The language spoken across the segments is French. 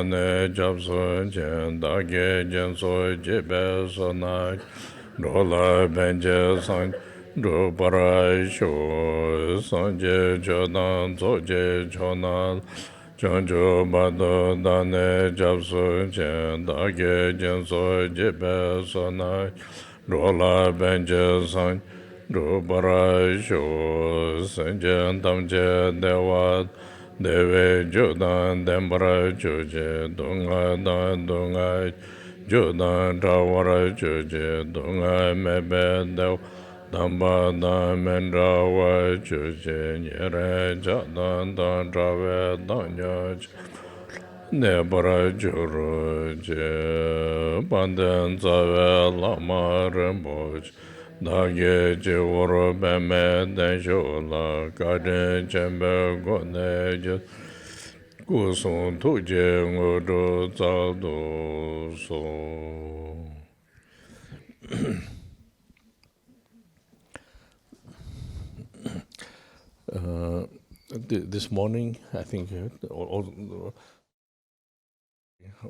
Ne japso jen dage jenso jebe sonai rola benje san ro para sho sanje jodan zoje chonal chanjo bado dane japso jen dage jenso jebe sonai rola benje san ro para sho sanje damje dewa Deve Jodan Dembra Joje Dunga Dan Dunga Jodan Dawara Joje Dunga Mebe Dev Damba Dan Mendrawa Joje Nyere Jadan Dan Drave Danya Nebra Joro Je Banden Zave Lama Remboj Dage Jeworo Beme Denjola Gade Jembe Gone Gusong Tuje Ngodo Zaldo So. This morning, I think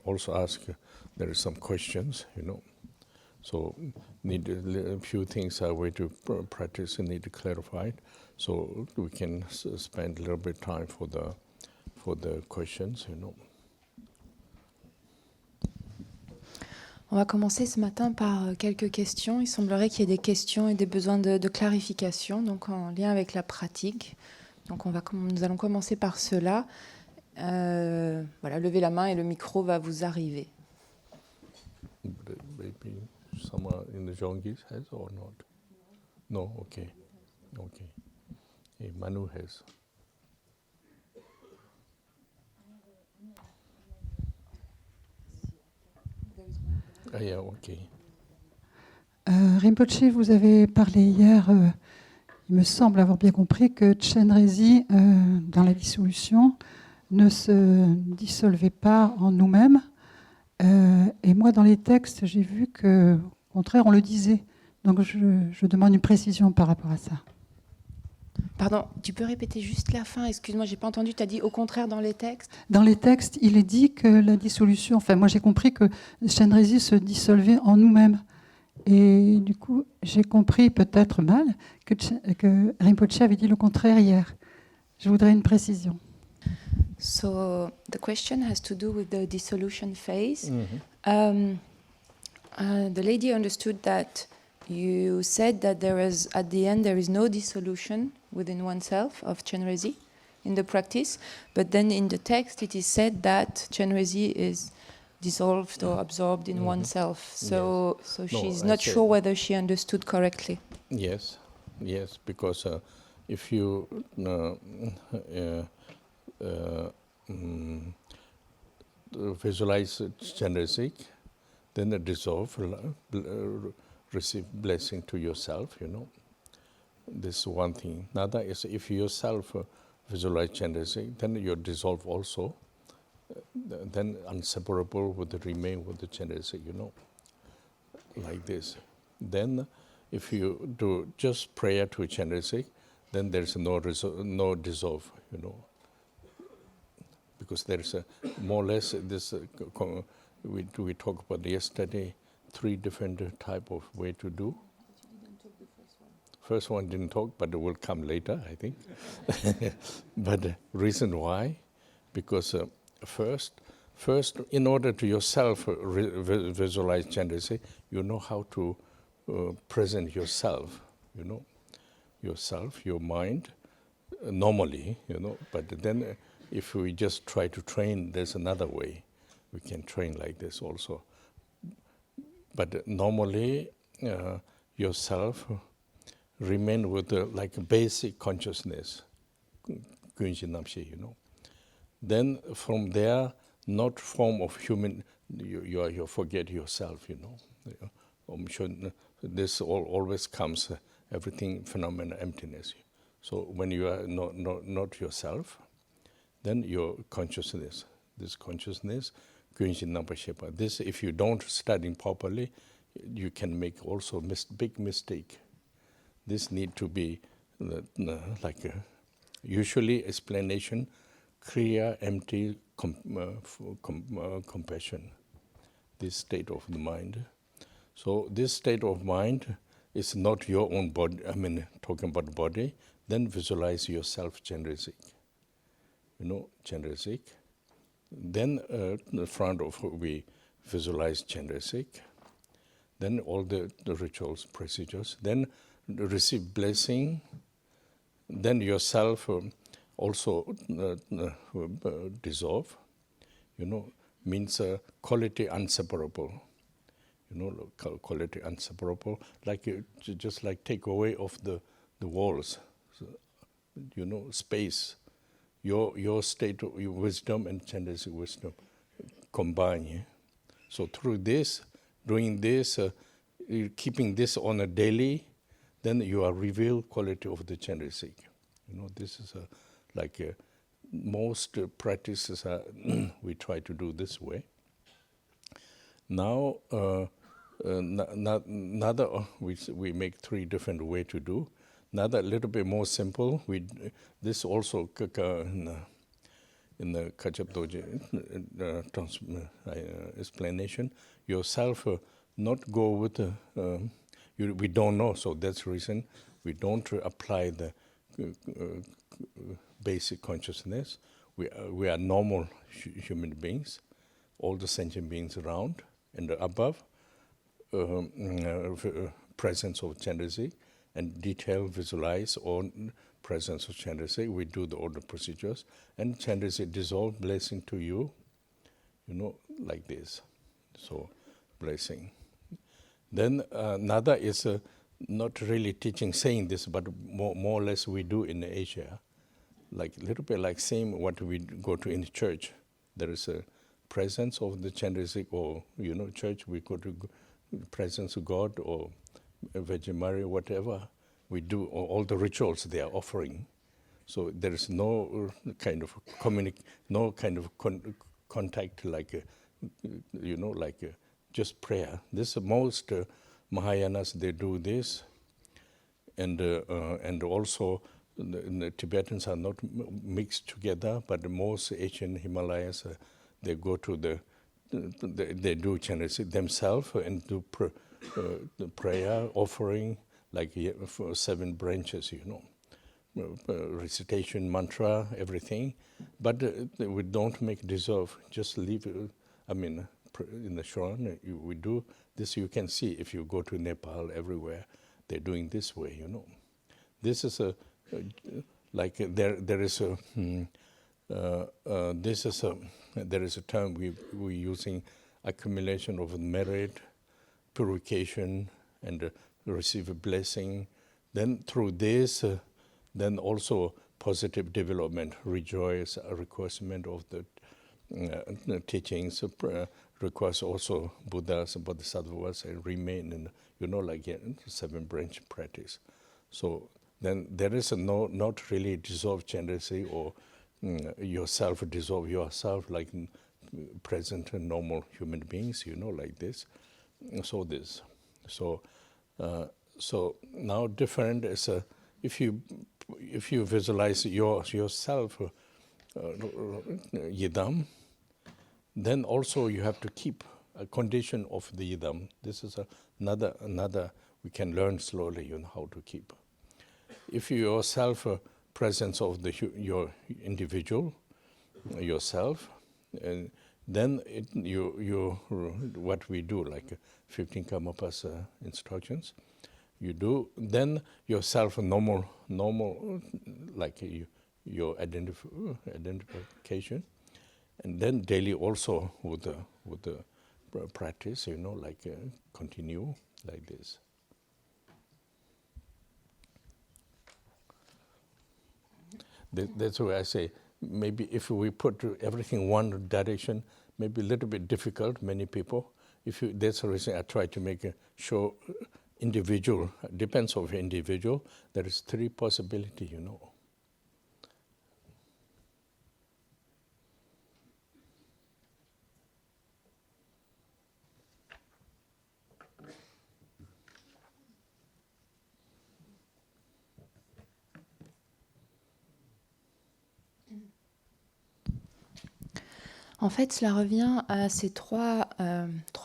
also ask, there is some questions, So need a few things are way to practice and need to clarify. So we can spend a little bit time for the questions, On va commencer ce matin par quelques questions. Il semblerait qu'il y ait des questions et des besoins de clarification, donc en lien avec la pratique. Donc nous allons commencer par cela. Voilà, levez la main et le micro va vous arriver. Maybe someone in the Jongis has or not? No, okay. Hey, Manu has. Ah, yeah, okay. Rinpoche, vous avez parlé hier, il me semble avoir bien compris que Chenrezi, dans la dissolution, ne se dissolvait pas en nous-mêmes. Et moi, dans les textes, j'ai vu qu'au contraire, on le disait. Donc, je demande une précision par rapport à ça. Pardon, tu peux répéter juste la fin? Excuse-moi, j'ai pas entendu. Tu as dit au contraire dans les textes? Dans les textes, il est dit que la dissolution... Enfin, moi, j'ai compris que Chenrezi se dissolvait en nous-mêmes. Et du coup, j'ai compris peut-être mal que Rinpoche avait dit le contraire hier. Je voudrais une précision. So the question has to do with the dissolution phase. Mm-hmm. The lady understood that you said that at the end there is no dissolution within oneself of Chenrezi in the practice, but then in the text it is said that Chenrezi is dissolved or absorbed in oneself. So she's not sure whether she understood correctly. Yes, because if you visualize Chenrezi, then dissolve, receive blessing to yourself, This is one thing. Another is if you yourself visualize Chenrezi, then you dissolve also, then inseparable would remain with the Chenrezi, like this. Then if you do just prayer to Chenrezi, then there's no dissolve, Because there's more or less this, we talked about yesterday, 3 different type of way to do. First one didn't talk, but it will come later, I think. But the reason why, because first, in order to yourself visualize Chenrezi, you know how to present yourself, yourself, your mind, normally, But then if we just try to train, there's another way. We can train like this also. But normally, yourself remain with like a basic consciousness, Then from there, not form of human, you forget yourself, This always comes, everything phenomena emptiness. So when you are not yourself, then your consciousness, this consciousness, this, if you don't study properly, you can make also big mistake. This need to be like usually explanation, kriya, empty, compassion, this state of the mind. So this state of mind is not your own body, talking about body, then visualize yourself Chenrezig. Chenrezig. Then in the front of we visualize Chenrezig. Then all the rituals, procedures. Then receive blessing. Then yourself also dissolve. Means quality inseparable. Quality inseparable. Like just like take away of the walls. Space. Your state of your wisdom and Chenrezig wisdom combine. Yeah? So through this, doing this, keeping this on a daily, then you are revealed quality of the Chenrezig. This is most practices we try to do this way. Now, another we make 3 different way to do. Another little bit more simple. This also in the Kachap Doji explanation. Yourself not go with we don't know, so that's the reason we don't apply the basic consciousness. We are normal human beings, all the sentient beings around and above, presence of Chenrezig, and detail visualize on presence of Chenrezig. We do all the procedures, and Chenrezig dissolve, blessing to you, like this. So, blessing. Then another is not really teaching, saying this, but more or less we do in Asia. Like a little bit like same what we go to in the church. There is a presence of the Chenrezig, or church, we go to presence of God or Virgin Mary, whatever. We do all the rituals they are offering. So there is no kind of contact like just prayer. This most Mahayanas, they do this, and also the Tibetans are not mixed together, but most Asian Himalayas they go to they do Chenrezig themselves and do the prayer offering like for 7 branches, recitation, mantra, everything, but we don't make dissolve. Just leave. In the Shrine, we do this. You can see if you go to Nepal, everywhere they're doing this way. This is there is a term we using, accumulation of merit, purification, and receive a blessing. Then through this, then also positive development, rejoice, requirement of the teachings, requires also Buddhas and Bodhisattvas remain in 7 branch practice. So then there is not really dissolve Chenrezig or yourself dissolve yourself like present and normal human beings, like this. So now different is if you visualize yourself yidam, then also you have to keep a condition of the yidam. This is another we can learn slowly how to keep. If you yourself presence of your individual, yourself, and then you what we do, like 15 Karmapas instructions, you do, then yourself normal like your identification, and then daily also with the practice, continue like this. That's why I say maybe if we put everything one direction, maybe a little bit difficult. Many people. That's the reason I try to make a show individual. Depends on individual. There is 3 possibilities. En fait, cela revient à ces trois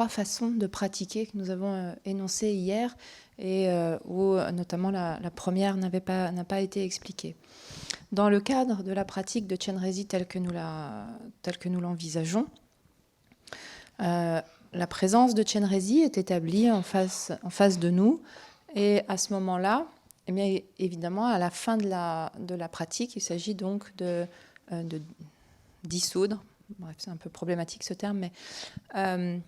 façons de pratiquer que nous avons énoncées hier et où notamment la première n'a pas été expliquée. Dans le cadre de la pratique de Chenrezig telle que nous l'envisageons, la présence de Chenrezig est établie en face de nous, et à ce moment-là, eh bien, évidemment, à la fin de la pratique, il s'agit donc de dissoudre. Bref, c'est un peu problématique ce terme, mais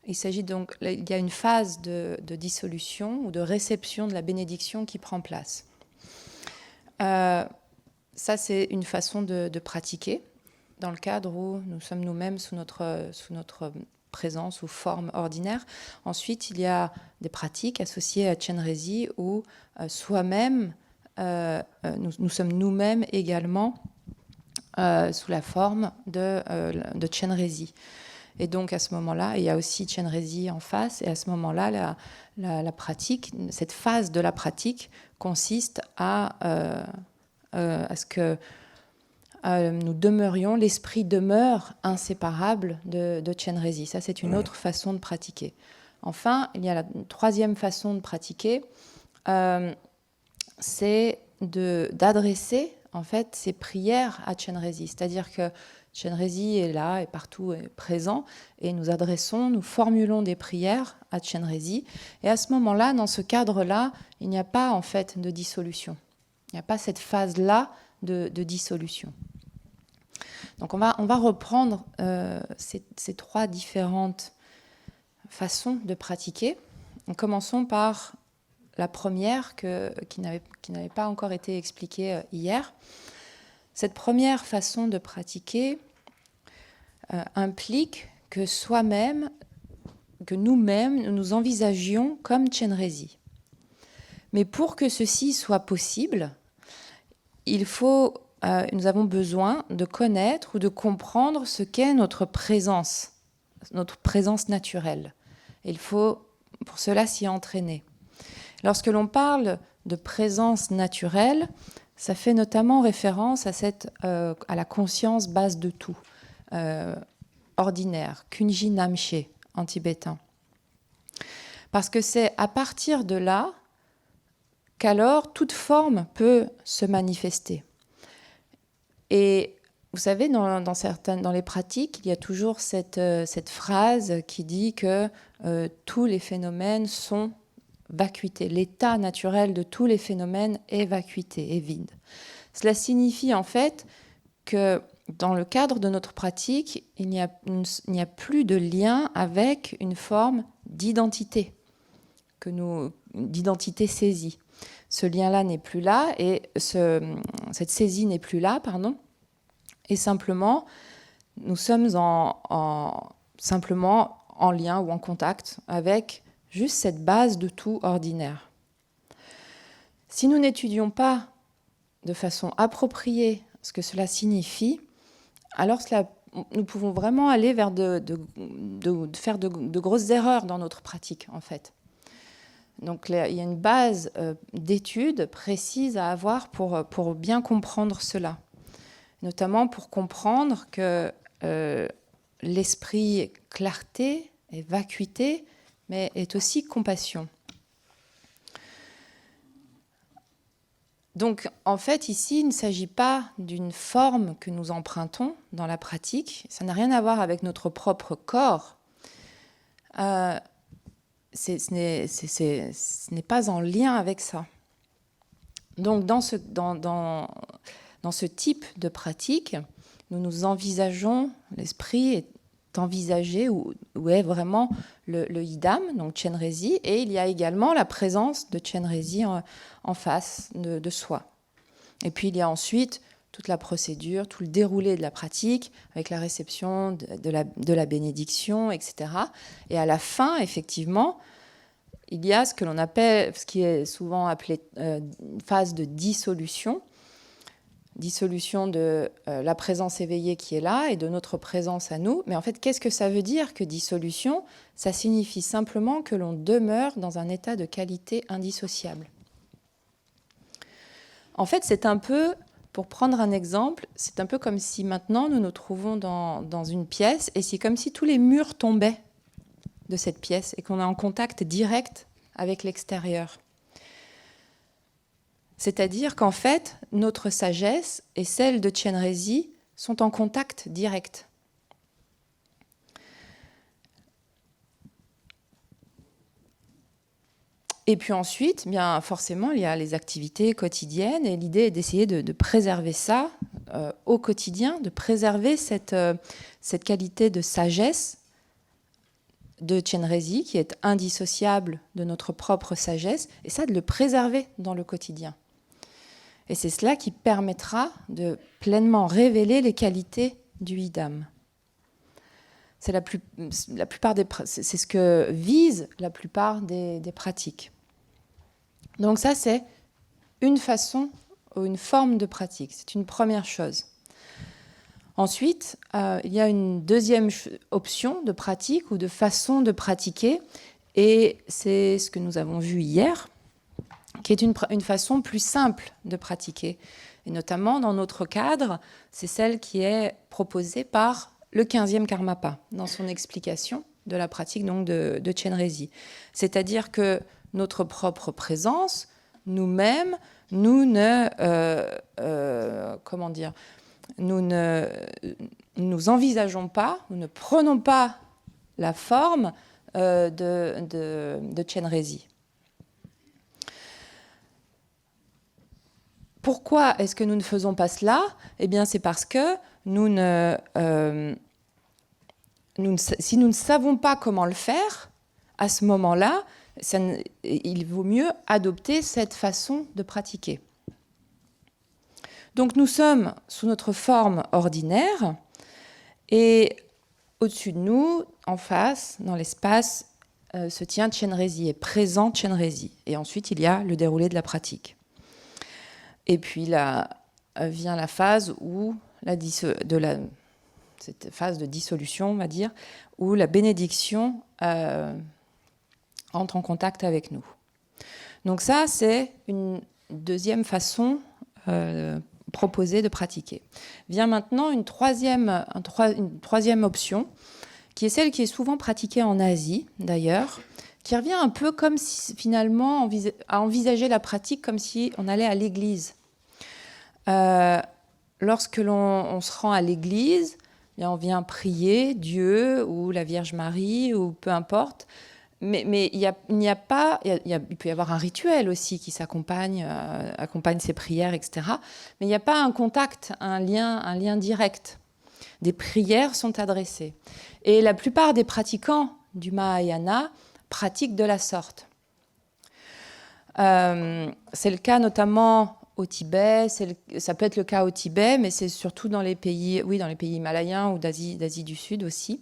il s'agit donc, il y a une phase de dissolution ou de réception de la bénédiction qui prend place. Ça, c'est une façon de pratiquer dans le cadre où nous sommes nous-mêmes sous notre présence ou forme ordinaire. Ensuite, il y a des pratiques associées à Chenrezig où soi-même, nous sommes nous-mêmes également sous la forme de Chenrezig. Et donc à ce moment-là, il y a aussi Chenrezig en face, et à ce moment-là, la pratique, cette phase de la pratique consiste à ce que nous demeurions, l'esprit demeure inséparable de Chenrezig. Ça, c'est une autre façon de pratiquer. Enfin, il y a la troisième façon de pratiquer, c'est d'adresser en fait ces prières à Chenrezig. C'est-à-dire que Chenrezig est là, est partout, est présent, et nous formulons des prières à Chenrezig. Et à ce moment-là, dans ce cadre-là, il n'y a pas en fait de dissolution. Il n'y a pas cette phase-là de dissolution. Donc on va reprendre ces trois différentes façons de pratiquer. Commençons par la première qui n'avait pas encore été expliquée hier. Cette première façon de pratiquer implique que nous-mêmes, nous nous envisagions comme Chenrezig. Mais pour que ceci soit possible, nous avons besoin de connaître ou de comprendre ce qu'est notre présence naturelle. Il faut pour cela s'y entraîner. Lorsque l'on parle de présence naturelle, ça fait notamment référence à la conscience base de tout, ordinaire, Kunji Namche en tibétain. Parce que c'est à partir de là qu'alors toute forme peut se manifester. Et vous savez, dans les pratiques, il y a toujours cette phrase qui dit que tous les phénomènes sont vacuité. L'état naturel de tous les phénomènes est vacuité, est vide. Cela signifie en fait que dans le cadre de notre pratique, il n'y a plus de lien avec une forme d'identité, d'identité saisie. Ce lien-là n'est plus là, et cette saisie n'est plus là, et simplement, nous sommes simplement en lien ou en contact avec juste cette base de tout ordinaire. Si nous n'étudions pas de façon appropriée ce que cela signifie, alors nous pouvons vraiment aller vers faire de grosses erreurs dans notre pratique, en fait. Donc il y a une base d'études précise à avoir pour bien comprendre cela. Notamment pour comprendre que l'esprit est clarté et vacuité, mais est aussi compassion. Donc, en fait, ici, il ne s'agit pas d'une forme que nous empruntons dans la pratique. Ça n'a rien à voir avec notre propre corps. Ce n'est pas en lien avec ça. Donc, dans ce type de pratique, nous nous envisageons, l'esprit est envisagé où est vraiment le idam, donc Chenrezig, et il y a également la présence de Chenrezig en face de soi. Et puis il y a ensuite toute la procédure, tout le déroulé de la pratique, avec la réception de la bénédiction, etc. Et à la fin, effectivement, il y a ce qui est souvent appelé phase de dissolution de la présence éveillée qui est là et de notre présence à nous. Mais en fait, qu'est-ce que ça veut dire que dissolution ? Ça signifie simplement que l'on demeure dans un état de qualité indissociable. En fait, c'est un peu Pour prendre un exemple, c'est un peu comme si maintenant nous nous trouvons dans une pièce et c'est comme si tous les murs tombaient de cette pièce et qu'on est en contact direct avec l'extérieur. C'est-à-dire qu'en fait, notre sagesse et celle de Chenrezig sont en contact direct. Et puis ensuite, bien forcément, il y a les activités quotidiennes et l'idée est d'essayer de préserver ça au quotidien, de préserver cette qualité de sagesse de Chenrezig qui est indissociable de notre propre sagesse, et ça, de le préserver dans le quotidien. Et c'est cela qui permettra de pleinement révéler les qualités du Idam. C'est c'est ce que visent la plupart des pratiques. Donc ça, c'est une façon ou une forme de pratique. C'est une première chose. Ensuite, il y a une deuxième option de pratique ou de façon de pratiquer, et c'est ce que nous avons vu hier, qui est une façon plus simple de pratiquer. Et notamment, dans notre cadre, c'est celle qui est proposée par le 15e Karmapa, dans son explication de la pratique donc, de Chenrezig. C'est-à-dire que notre propre présence, nous-mêmes, nous envisageons pas, nous ne prenons pas la forme de Chenrezig. Pourquoi est-ce que nous ne faisons pas cela ? Eh bien, c'est parce que si nous ne savons pas comment le faire, à ce moment-là, il vaut mieux adopter cette façon de pratiquer. Donc nous sommes sous notre forme ordinaire et au-dessus de nous, en face, dans l'espace, se tient Chenrezig, est présent Chenrezig. Et ensuite, il y a le déroulé de la pratique. Et puis là vient la phase où cette phase de dissolution, on va dire, où la bénédiction entre en contact avec nous. Donc ça, c'est une deuxième façon proposée de pratiquer. Vient maintenant une troisième option, qui est celle qui est souvent pratiquée en Asie, d'ailleurs, qui revient un peu comme si, finalement, à envisager la pratique comme si on allait à l'église. Lorsque on se rend à l'église, bien, on vient prier Dieu ou la Vierge Marie ou peu importe, mais il peut y avoir un rituel aussi qui accompagne ces prières, etc. Mais il n'y a pas un contact, un lien direct. Des prières sont adressées. Et la plupart des pratiquants du Mahayana pratiquent de la sorte. C'est le cas notamment au Tibet, ça peut être le cas au Tibet, mais c'est surtout dans les pays himalayens ou d'Asie du Sud aussi.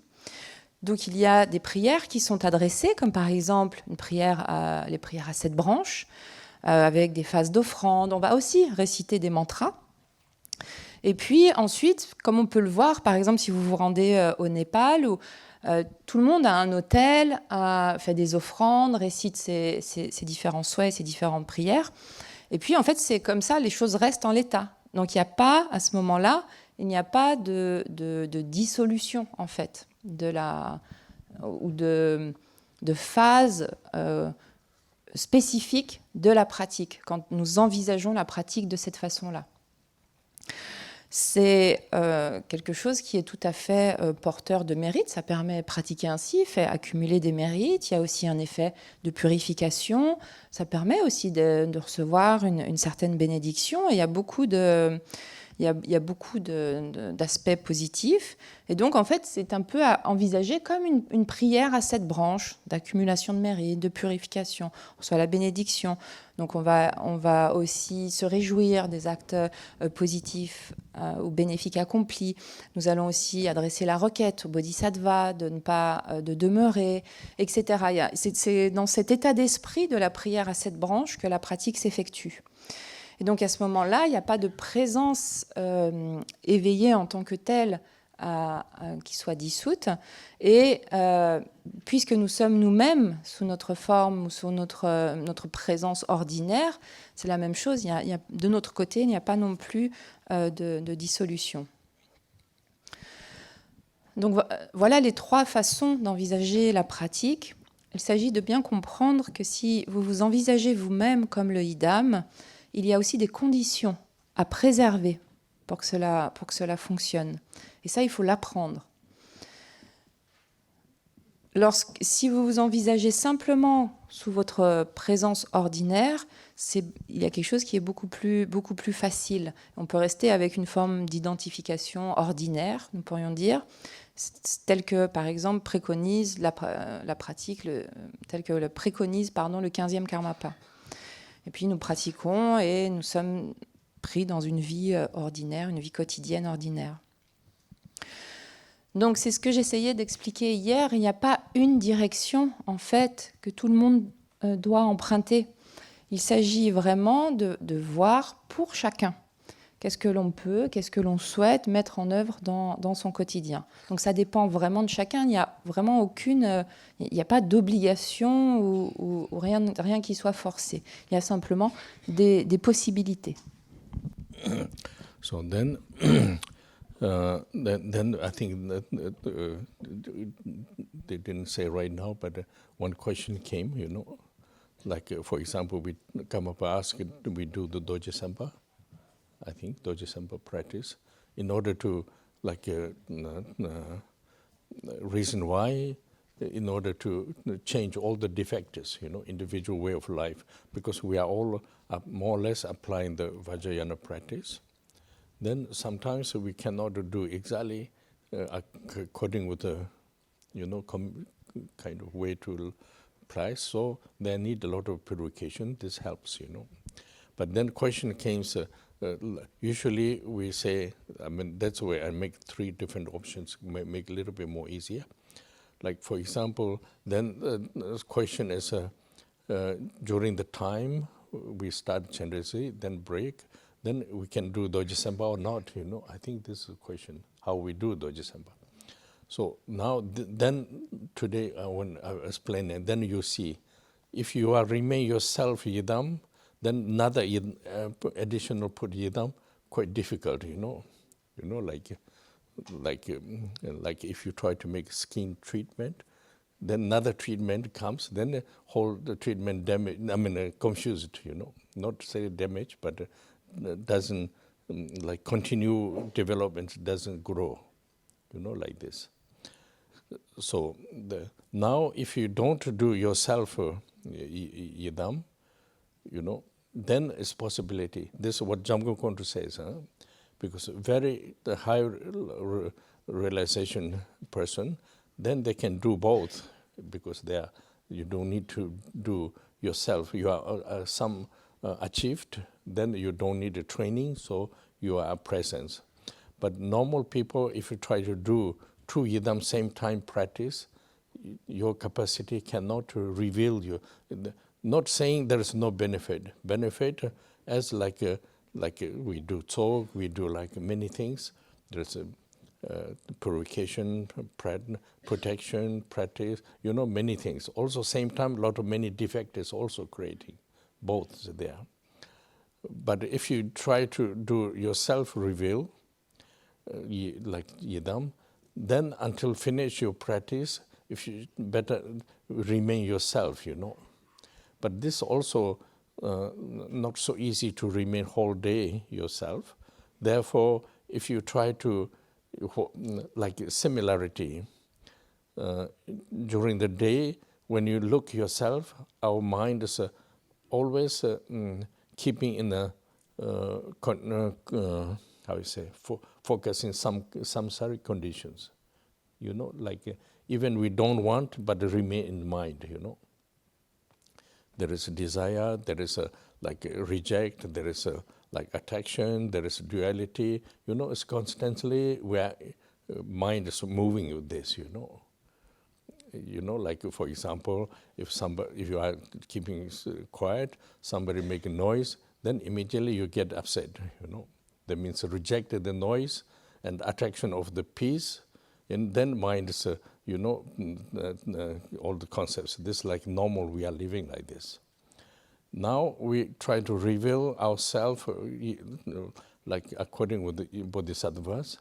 Donc il y a des prières qui sont adressées, comme par exemple les prières à 7 branches, avec des phases d'offrande. On va aussi réciter des mantras. Et puis ensuite, comme on peut le voir, par exemple, si vous vous rendez au Népal, où tout le monde a un autel, fait des offrandes, récite ses différents souhaits, ses différentes prières. Et puis, en fait, c'est comme ça, les choses restent en l'état. Donc, il n'y a pas, à ce moment-là, il n'y a pas de dissolution, en fait, ou de phase spécifique de la pratique, quand nous envisageons la pratique de cette façon-là. C'est quelque chose qui est tout à fait porteur de mérite. Ça permet de pratiquer ainsi, fait accumuler des mérites. Il y a aussi un effet de purification. Ça permet aussi de recevoir une certaine bénédiction. Et il y a beaucoup d'aspects positifs. Et donc, en fait, c'est un peu à envisager comme une prière à 7 branches d'accumulation de mérites, de purification. On reçoit la bénédiction. Donc, on va aussi se réjouir des actes positifs ou bénéfiques accomplis. Nous allons aussi adresser la requête au bodhisattva de ne pas de demeurer, etc. C'est dans cet état d'esprit de la prière à 7 branches que la pratique s'effectue. Et donc, à ce moment-là, il n'y a pas de présence éveillée en tant que telle qui soit dissoute. Et puisque nous sommes nous-mêmes sous notre forme ou sous notre présence ordinaire, c'est la même chose. De notre côté, il n'y a pas non plus de dissolution. Donc voilà les 3 façons d'envisager la pratique. Il s'agit de bien comprendre que si vous vous envisagez vous-même comme le idam, il y a aussi des conditions à préserver pour que cela fonctionne. Et ça, il faut l'apprendre. Si vous vous envisagez simplement sous votre présence ordinaire, il y a quelque chose qui est beaucoup plus facile. On peut rester avec une forme d'identification ordinaire, nous pourrions dire, telle que, par exemple, préconise la pratique, telle que le préconise le 15e Karmapa. Et puis nous pratiquons et nous sommes pris dans une vie ordinaire, une vie quotidienne ordinaire. Donc c'est ce que j'essayais d'expliquer hier. Il n'y a pas une direction, en fait, que tout le monde doit emprunter. Il s'agit vraiment de voir pour chacun qu'est-ce que l'on peut, qu'est-ce que l'on souhaite mettre en œuvre dans son quotidien. Donc ça dépend vraiment de chacun. Il n'y a vraiment il n'y a pas d'obligation ou rien qui soit forcé. Il y a simplement des possibilités. So then I think that they didn't say right now, but one question came, like for example, we come up and ask, do we do the Doje Sempa? I think Doje Sempa practice in order to reason why, in order to change all the defects, individual way of life, because we are all more or less applying the Vajrayana practice. Then sometimes we cannot do exactly according with the, kind of way to apply. So they need a lot of purification. This helps, But then question came. Usually we say, that's why I make 3 different options, make a little bit more easier. Like for example, then the question is during the time we start Chenrezig, then break. Then we can do Doje Sempa or not, I think this is a question, how we do Doje Sempa. So now, then today when I explain it, then you see, if you remain yourself Yidam, then another additional put Yidam, quite difficult, like if you try to make skin treatment, then another treatment comes, then the whole treatment confused, not say damage, but doesn't continue development, doesn't grow, like this. So now if you don't do yourself Yidam, then it's possibility. This is what Jamgon Kontrö says, because the high realization person, then they can do both, because you don't need to do yourself. You are some achieved, then you don't need a training, so you are a presence. But normal people, if you try to do true Yidam same time practice, your capacity cannot reveal you. Not saying there is no benefit. Benefit as like we do talk, we do like many things. There's purification, protection, practice, many things. Also same time, a lot of many defects is also creating. Both is there. But if you try to do yourself reveal, like Yidam, then until finish your practice, if you better remain yourself, But this also not so easy to remain whole day yourself. Therefore, if you try to, like similarity, during the day, when you look yourself, our mind is always keeping in a, focusing some samsaric conditions, even we don't want, but remain in mind, There is a desire, there is a reject, there is a attraction, there is duality, it's constantly where mind is moving with this, like for example, if you are keeping quiet, somebody make a noise, then immediately you get upset, That means reject the noise, and attraction of the peace, and then mind is, all the concepts. This is like normal, we are living like this. Now we try to reveal ourselves, like according with the Bodhisattvas,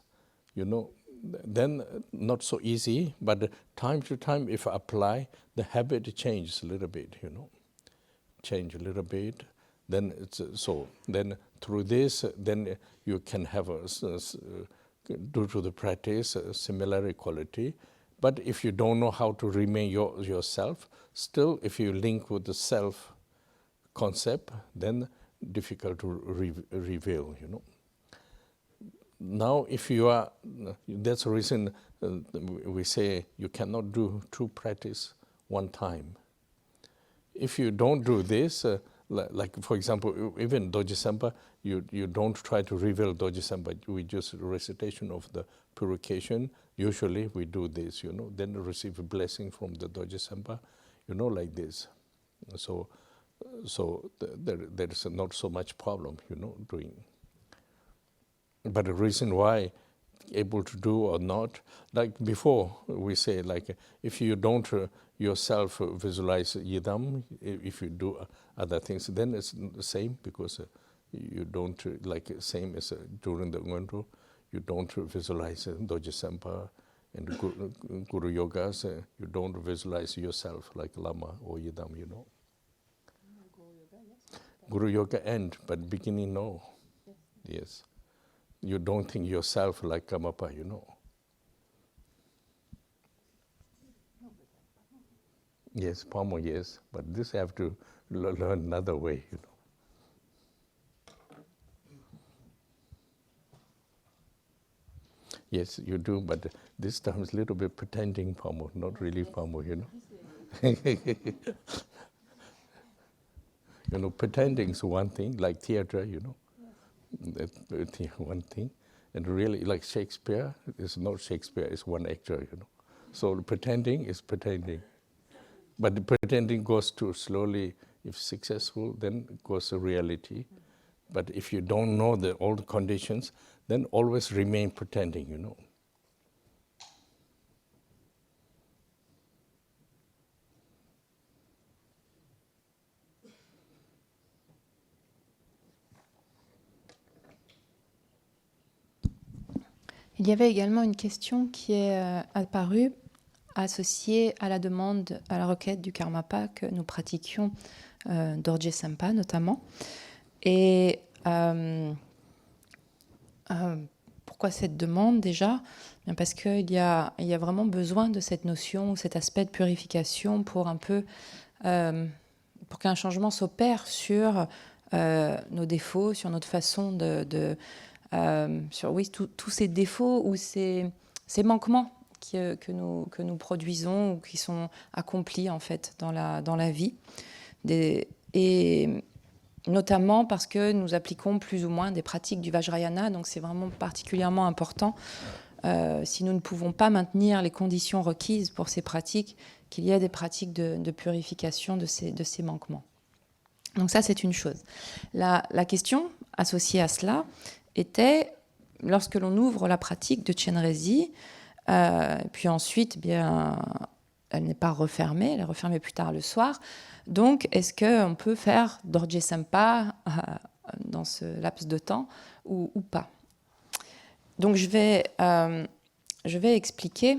then not so easy, but time to time if I apply, the habit changes a little bit, change a little bit. Then it's then through this, then you can have due to the practice, a similar quality. But if you don't know how to remain yourself, still if you link with the self concept, then difficult to reveal, Now if you are, that's the reason we say you cannot do true practice one time. If you don't do this, like for example, even Doji Sempa, you don't try to reveal Doji Sempa, we just recitation of the purification. Usually we do this, then receive a blessing from the Doji Sempa, like this. So there is not so much problem, doing. But the reason why able to do or not, like before we say, like if you don't yourself visualize Yidam, if you do other things, then it's the same, because you don't, like same as during the Ngondro, you don't visualize Doji Sempa and Guru Yogas, you don't visualize yourself like Lama or Yidam, Guru Yoga end, but beginning no. Yes. You don't think yourself like Karmapa, Yes, Pamo, yes, but this have to learn another way, Yes, you do, but this time is a little bit pretending Pamo, not really Pamo, Pretending is one thing, like theater, That's one thing. And really, like Shakespeare, it's not Shakespeare, it's one actor, So pretending is pretending. But the pretending goes too slowly. If successful, then it goes to reality. But if you don't know all the conditions, then always remain pretending, Il y avait également une question qui est apparue associée à la demande, à la requête du Karmapa que nous pratiquions, Dorje Sempa notamment. Et pourquoi cette demande déjà ? Bien parce qu'il y a vraiment besoin de cette notion, cet aspect de purification pour un peu, pour qu'un changement s'opère sur nos défauts, sur notre façon sur tous ces défauts ou ces manquements que nous produisons ou qui sont accomplis en fait dans la vie. Et notamment parce que nous appliquons plus ou moins des pratiques du Vajrayana, donc c'est vraiment particulièrement important, si nous ne pouvons pas maintenir les conditions requises pour ces pratiques, qu'il y ait des pratiques de purification de ces manquements. Donc ça, c'est une chose. La question associée à cela était, lorsque l'on ouvre la pratique de Chenrezig, puis ensuite, bien, elle n'est pas refermée, elle est refermée plus tard le soir. Donc, est-ce qu'on peut faire Dorje Sempa dans ce laps de temps ou pas ? Donc, je vais expliquer,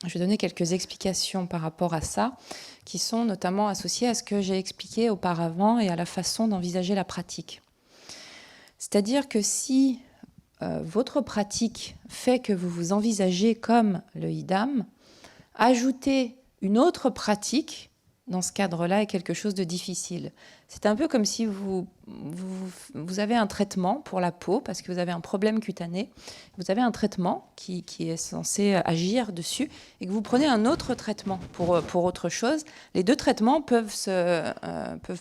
je vais donner quelques explications par rapport à ça, qui sont notamment associées à ce que j'ai expliqué auparavant et à la façon d'envisager la pratique. C'est-à-dire que si votre pratique fait que vous vous envisagez comme le Idam, ajouter une autre pratique dans ce cadre-là est quelque chose de difficile. C'est un peu comme si vous avez un traitement pour la peau parce que vous avez un problème cutané, vous avez un traitement qui est censé agir dessus et que vous prenez un autre traitement pour autre chose. Les deux traitements peuvent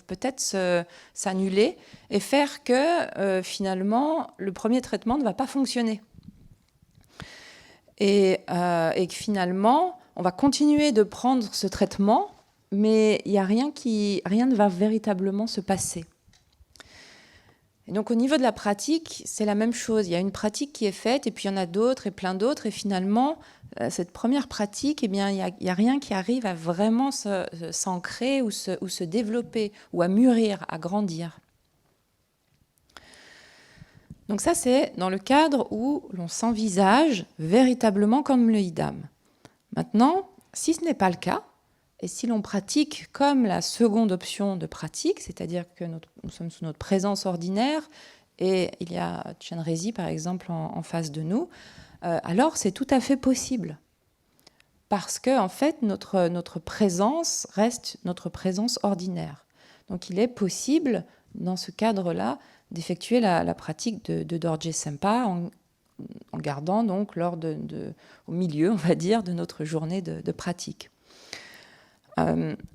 peut-être s'annuler et faire que finalement le premier traitement ne va pas fonctionner. Et que finalement on va continuer de prendre ce traitement, mais il y a rien ne va véritablement se passer. Et donc au niveau de la pratique, c'est la même chose. Il y a une pratique qui est faite, et puis il y en a d'autres et plein d'autres, et finalement, cette première pratique, eh bien, il n'y a rien qui arrive à vraiment s'ancrer ou se développer, ou à mûrir, à grandir. Donc ça, c'est dans le cadre où l'on s'envisage véritablement comme le idam. Maintenant, si ce n'est pas le cas, et si l'on pratique comme la seconde option de pratique, c'est-à-dire que nous sommes sous notre présence ordinaire, et il y a Chenrezig, par exemple, en face de nous, alors c'est tout à fait possible. Parce que, en fait, notre présence reste notre présence ordinaire. Donc il est possible, dans ce cadre-là, d'effectuer la pratique de Dorje Sempa en gardant donc au milieu, on va dire, de notre journée de pratique.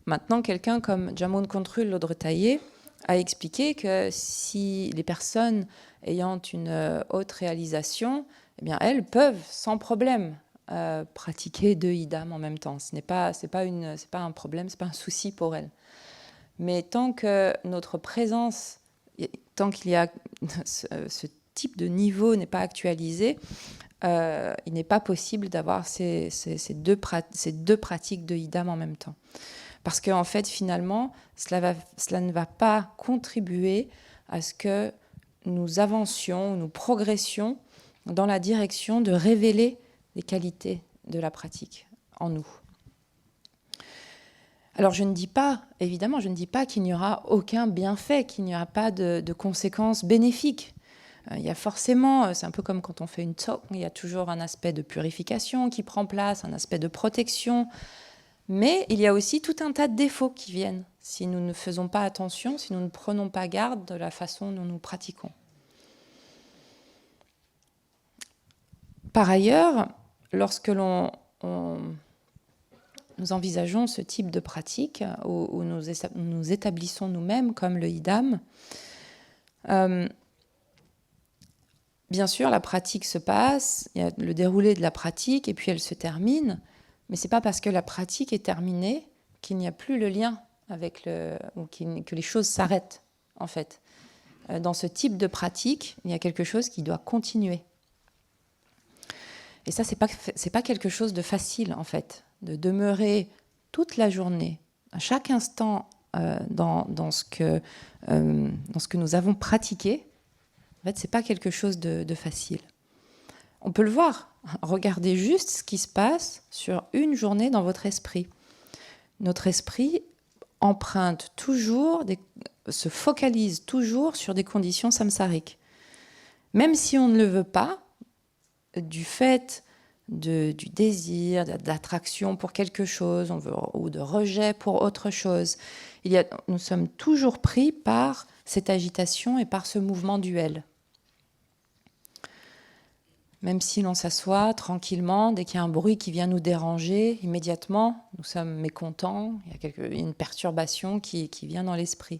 Maintenant, quelqu'un comme Jamon Kontrul Lodretaillé a expliqué que si les personnes ayant une haute réalisation, eh bien, elles peuvent sans problème pratiquer 2 idam en même temps. Ce n'est pas un problème, ce n'est pas un souci pour elles. Mais tant que notre présence, tant qu'il y a ce type de niveau n'est pas actualisé, il n'est pas possible d'avoir ces deux pratiques de idam en même temps. Parce qu'en fait, finalement, cela ne va pas contribuer à ce que nous avancions, nous progressions dans la direction de révéler les qualités de la pratique en nous. Alors je ne dis pas, évidemment, qu'il n'y aura aucun bienfait, qu'il n'y aura pas de conséquences bénéfiques. Il y a forcément, c'est un peu comme quand on fait une tzok, il y a toujours un aspect de purification qui prend place, un aspect de protection, mais il y a aussi tout un tas de défauts qui viennent si nous ne faisons pas attention, si nous ne prenons pas garde de la façon dont nous pratiquons. Par ailleurs, lorsque nous envisageons ce type de pratique où nous établissons nous-mêmes comme le idam, bien sûr, la pratique se passe, il y a le déroulé de la pratique et puis elle se termine, mais ce n'est pas parce que la pratique est terminée qu'il n'y a plus le lien ou que les choses s'arrêtent, en fait. Dans ce type de pratique, il y a quelque chose qui doit continuer. Et ça, c'est pas quelque chose de facile, en fait, de demeurer toute la journée, à chaque instant, dans ce que nous avons pratiqué. En fait, c'est pas quelque chose de facile. On peut le voir. Regardez juste ce qui se passe sur une journée dans votre esprit. Notre esprit emprunte toujours, se focalise toujours sur des conditions samsariques. Même si on ne le veut pas, du fait du désir, d'attraction pour quelque chose, ou de rejet pour autre chose, nous sommes toujours pris par cette agitation et par ce mouvement duel. Même si l'on s'assoit tranquillement, dès qu'il y a un bruit qui vient nous déranger, immédiatement, nous sommes mécontents, il y a une perturbation qui vient dans l'esprit.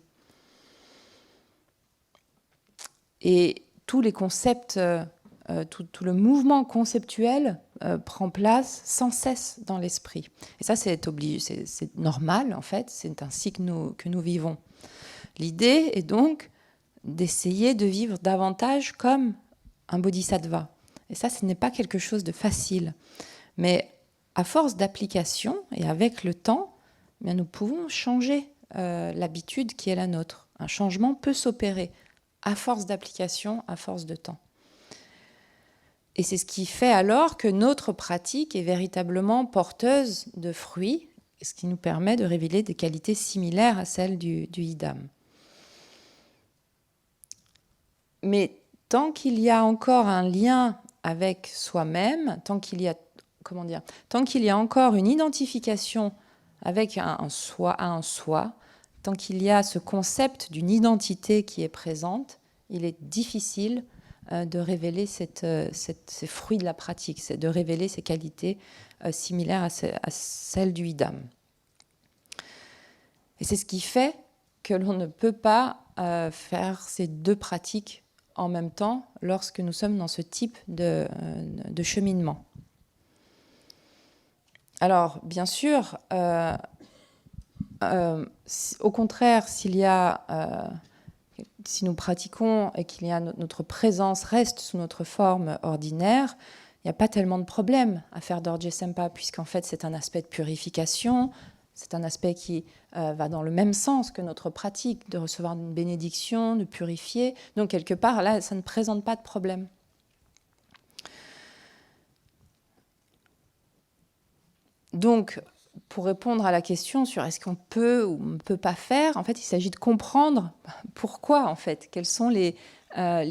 Et tous les concepts, tout le mouvement conceptuel prend place sans cesse dans l'esprit. Et ça, c'est normal, en fait, c'est ainsi que nous vivons. L'idée est donc d'essayer de vivre davantage comme un bodhisattva. Et ça, ce n'est pas quelque chose de facile. Mais à force d'application et avec le temps, eh bien, nous pouvons changer l'habitude qui est la nôtre. Un changement peut s'opérer à force d'application, à force de temps. Et c'est ce qui fait alors que notre pratique est véritablement porteuse de fruits, ce qui nous permet de révéler des qualités similaires à celles du idam. Mais tant qu'il y a encore un lien avec soi-même, tant qu'il y a encore une identification avec un soi, tant qu'il y a ce concept d'une identité qui est présente, il est difficile de révéler ces fruits de la pratique, de révéler ces qualités similaires à celles du idam. Et c'est ce qui fait que l'on ne peut pas faire ces deux pratiques en même temps lorsque nous sommes dans ce type de cheminement. Alors, bien sûr, au contraire, s'il y a si nous pratiquons et qu'il y a notre présence reste sous notre forme ordinaire, il n'y a pas tellement de problème à faire Dorje Sempa, puisqu'en fait c'est un aspect de purification, c'est un aspect qui va dans le même sens que notre pratique de recevoir une bénédiction, de purifier. Donc quelque part, là, ça ne présente pas de problème. Donc, pour répondre à la question sur est-ce qu'on peut ou on ne peut pas faire, en fait, il s'agit de comprendre pourquoi, en fait, quelles sont les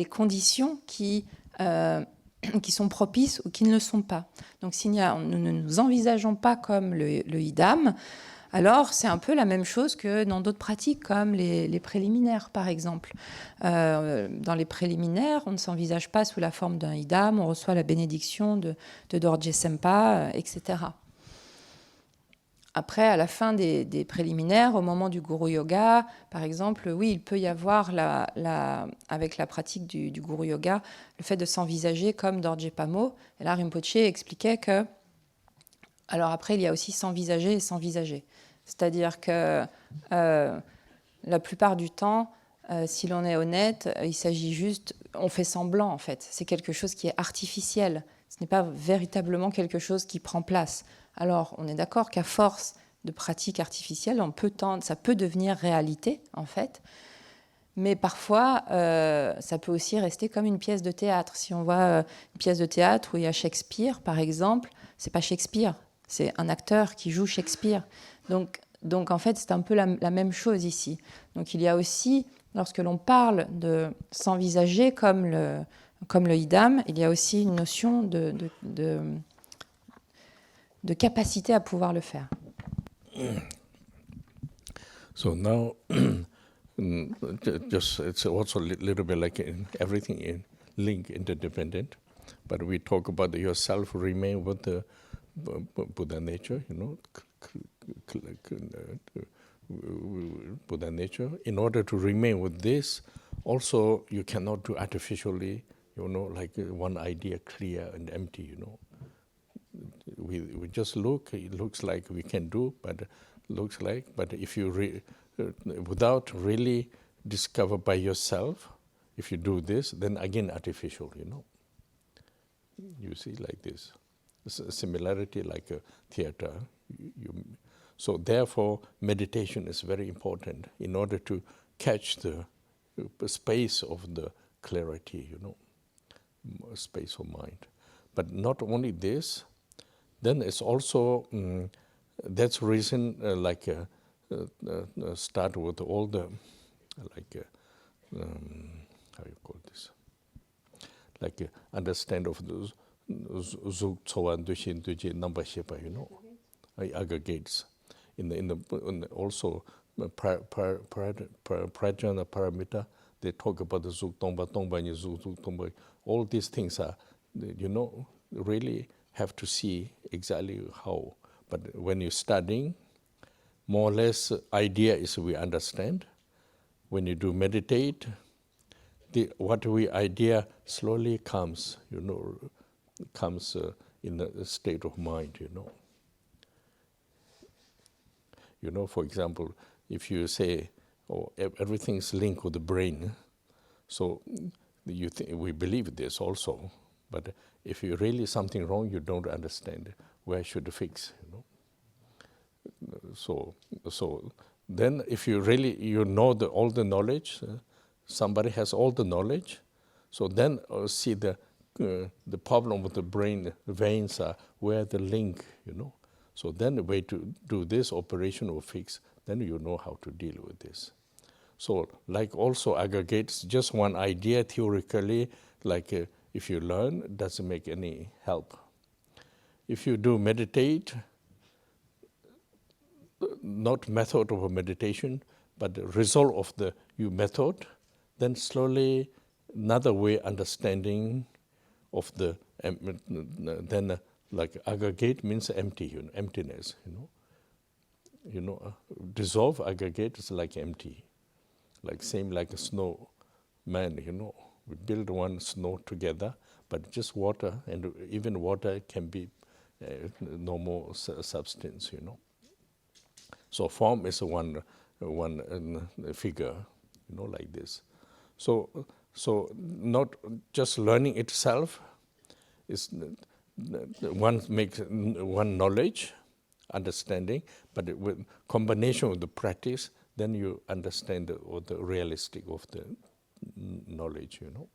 conditions qui sont propices ou qui ne le sont pas. Donc, si nous ne nous envisageons pas comme le idam, alors c'est un peu la même chose que dans d'autres pratiques, comme les préliminaires, par exemple. Dans les préliminaires, on ne s'envisage pas sous la forme d'un idam, on reçoit la bénédiction de Dorje Sempa, etc. Après, à la fin des préliminaires, au moment du Guru Yoga, par exemple, oui, il peut y avoir, avec la pratique du Guru Yoga, le fait de s'envisager comme Dorje Pamo. Et là, Rinpoche expliquait que... Alors après, il y a aussi s'envisager et s'envisager. C'est-à-dire que la plupart du temps, si l'on est honnête, il s'agit juste... On fait semblant, en fait. C'est quelque chose qui est artificiel. Ce n'est pas véritablement quelque chose qui prend place. Alors, on est d'accord qu'à force de pratiques artificielles, ça peut devenir réalité, en fait. Mais parfois, ça peut aussi rester comme une pièce de théâtre. Si on voit une pièce de théâtre où il y a Shakespeare, par exemple, c'est pas Shakespeare, c'est un acteur qui joue Shakespeare. Donc en fait, c'est un peu la même chose ici. Donc il y a aussi, lorsque l'on parle de s'envisager comme le idam, il y a aussi une notion de capacité à pouvoir le faire. So now, just it's also a little bit like everything in link interdependent, but we talk about yourself remain with the Buddha nature, Buddha nature. In order to remain with this, also you cannot do artificially, like one idea clear and empty, We just look, it looks like we can do, but if you without really discover by yourself, if you do this, then again artificial, You see, like this. It's a similarity like a theater. So therefore, meditation is very important in order to catch the space of the clarity, space of mind. But not only this, then it's also, that's reason start with all the, how you call this? Understand of those Zug Tsowan Dushin Duji number shepa, aggregates. In the also Prajna Paramita, they talk about the Zug Tongba Tongba and Zug Tongba. All these things are, really have to see exactly how. But when you're studying, more or less idea is we understand. When you do meditate, what we idea slowly comes, comes in a state of mind, For example, if you say, everything's linked with the brain, so we believe this also, but if you really something wrong, you don't understand where should fix, So then if you really, know all the knowledge, somebody has all the knowledge, so then see the problem with the brain veins are where the link, So then the way to do this operation or fix, then you know how to deal with this. So like also aggregates, just one idea theoretically, like if you learn, it doesn't make any help. If you do meditate, not method of a meditation, but the result of the method, then slowly another way understanding of the, then like aggregate means empty, emptiness, dissolve aggregate is like empty, like same like a snow man, we build one snow together, but just water, and even water can be normal substance, So form is one figure, like this. So not just learning itself is one makes one knowledge, understanding, but with combination with the practice, then you understand the realistic of the knowledge, you know.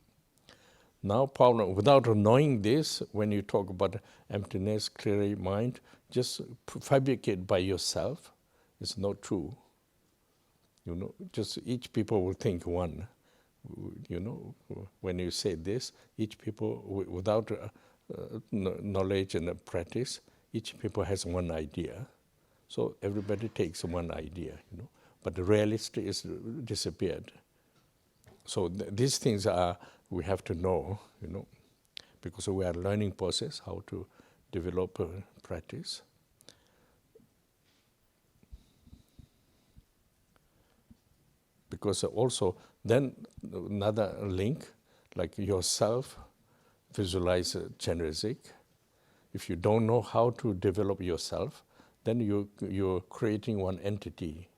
Now, problem, without knowing this, when you talk about emptiness, clear mind, just fabricate by yourself. It's not true. You know, just each people will think one. You know, when you say this, each people, without knowledge and practice, each people has one idea. So everybody takes one idea, you know. But the reality is disappeared. So these things are, we have to know, you know, because we are learning process, how to develop practice. Because also then another link, like yourself, visualize Chenrezig. If you don't know how to develop yourself, then you're creating one entity,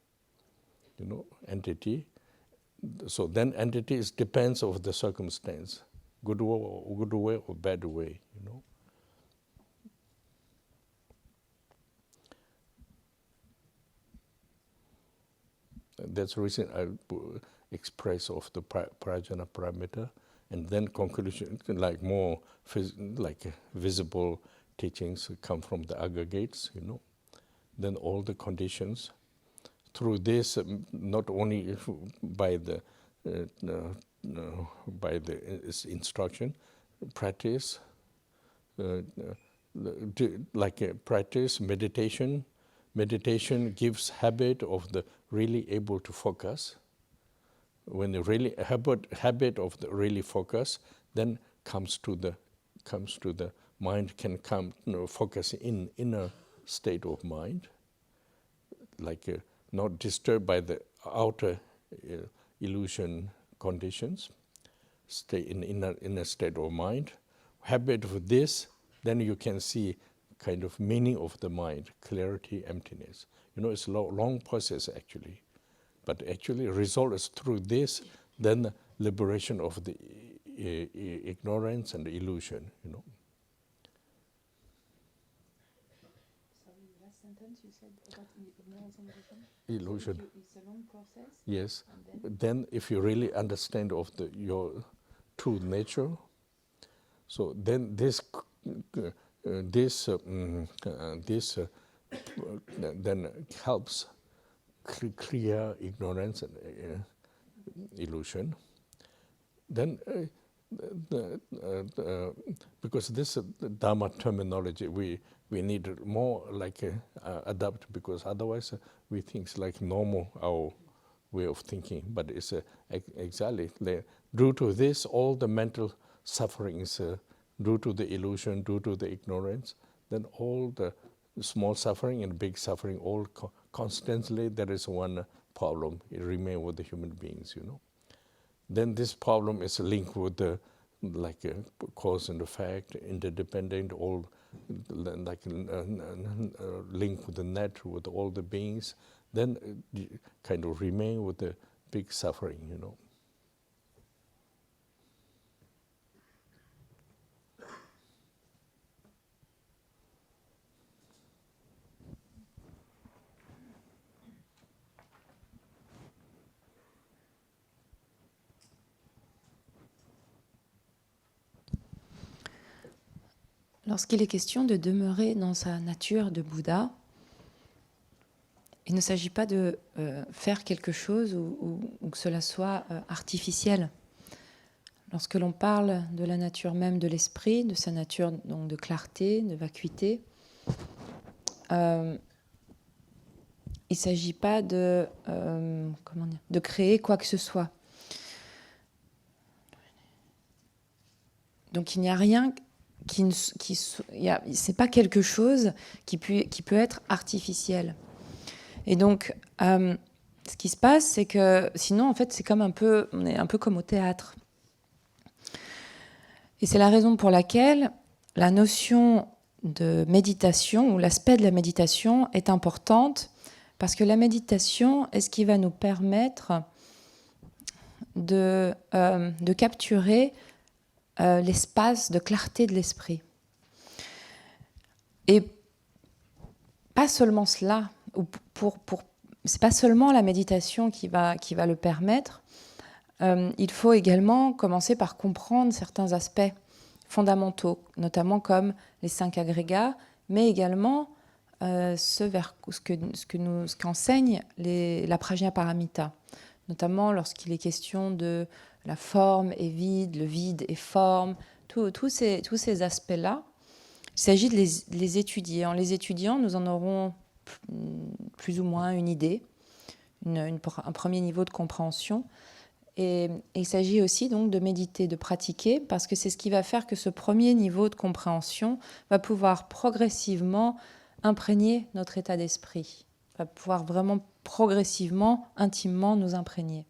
you know, entity. So then entity depends of the circumstance, good way or bad way, you know. That's the reason I express of the prajna parameter, and then conclusion, like more like visible teachings come from the aggregates, you know. Then all the conditions. Through this, not only by the instruction, practice, like a practice, meditation. Meditation gives habit of the really able to focus. When the really habit of the really focus, then comes to the mind can come, you know, focus in inner state of mind, like not disturbed by the outer illusion conditions. Stay in a state of mind. Habit of this, then you can see kind of meaning of the mind, clarity, emptiness. You know, it's a long process actually. But actually result is through this, then liberation of the ignorance and the illusion, you know. Sorry, last sentence you said about ignorance and Illusion. It's a long process. Yes. Then if you really understand of your true nature, so then this then helps clear ignorance and illusion. Then because this Dharma terminology, we need more like adapt, because otherwise we think like normal our way of thinking. But it's exactly due to this, all the mental sufferings, due to the illusion, due to the ignorance, then all the small suffering and big suffering, all constantly there is one problem. It remains with the human beings, you know. Then this problem is linked with the like cause and effect, interdependent, all like linked with the net, with all the beings. Then kind of remain with the big suffering, you know. Lorsqu'il est question de demeurer dans sa nature de Bouddha, il ne s'agit pas de faire quelque chose ou que cela soit artificiel. Lorsque l'on parle de la nature même de l'esprit, de sa nature donc de clarté, de vacuité, il ne s'agit pas de créer quoi que ce soit. Donc il n'y a rien c'est pas quelque chose qui peut être artificiel. Et donc, ce qui se passe, c'est que sinon, en fait, on est un peu comme au théâtre. Et c'est la raison pour laquelle la notion de méditation ou l'aspect de la méditation est importante, parce que la méditation est ce qui va nous permettre de capturer l'espace de clarté de l'esprit. Et pas seulement cela, c'est pas seulement la méditation qui va le permettre. Il faut également commencer par comprendre certains aspects fondamentaux, notamment comme les 5 agrégats, mais également ce qu'enseigne la Prajnaparamita, notamment lorsqu'il est question de la forme et vide, le vide et forme, tous ces aspects-là. Il s'agit de les étudier. En les étudiant, nous en aurons plus ou moins une idée, un premier niveau de compréhension. Et il s'agit aussi donc de méditer, de pratiquer, parce que c'est ce qui va faire que ce premier niveau de compréhension va pouvoir progressivement imprégner notre état d'esprit, va pouvoir vraiment progressivement, intimement nous imprégner.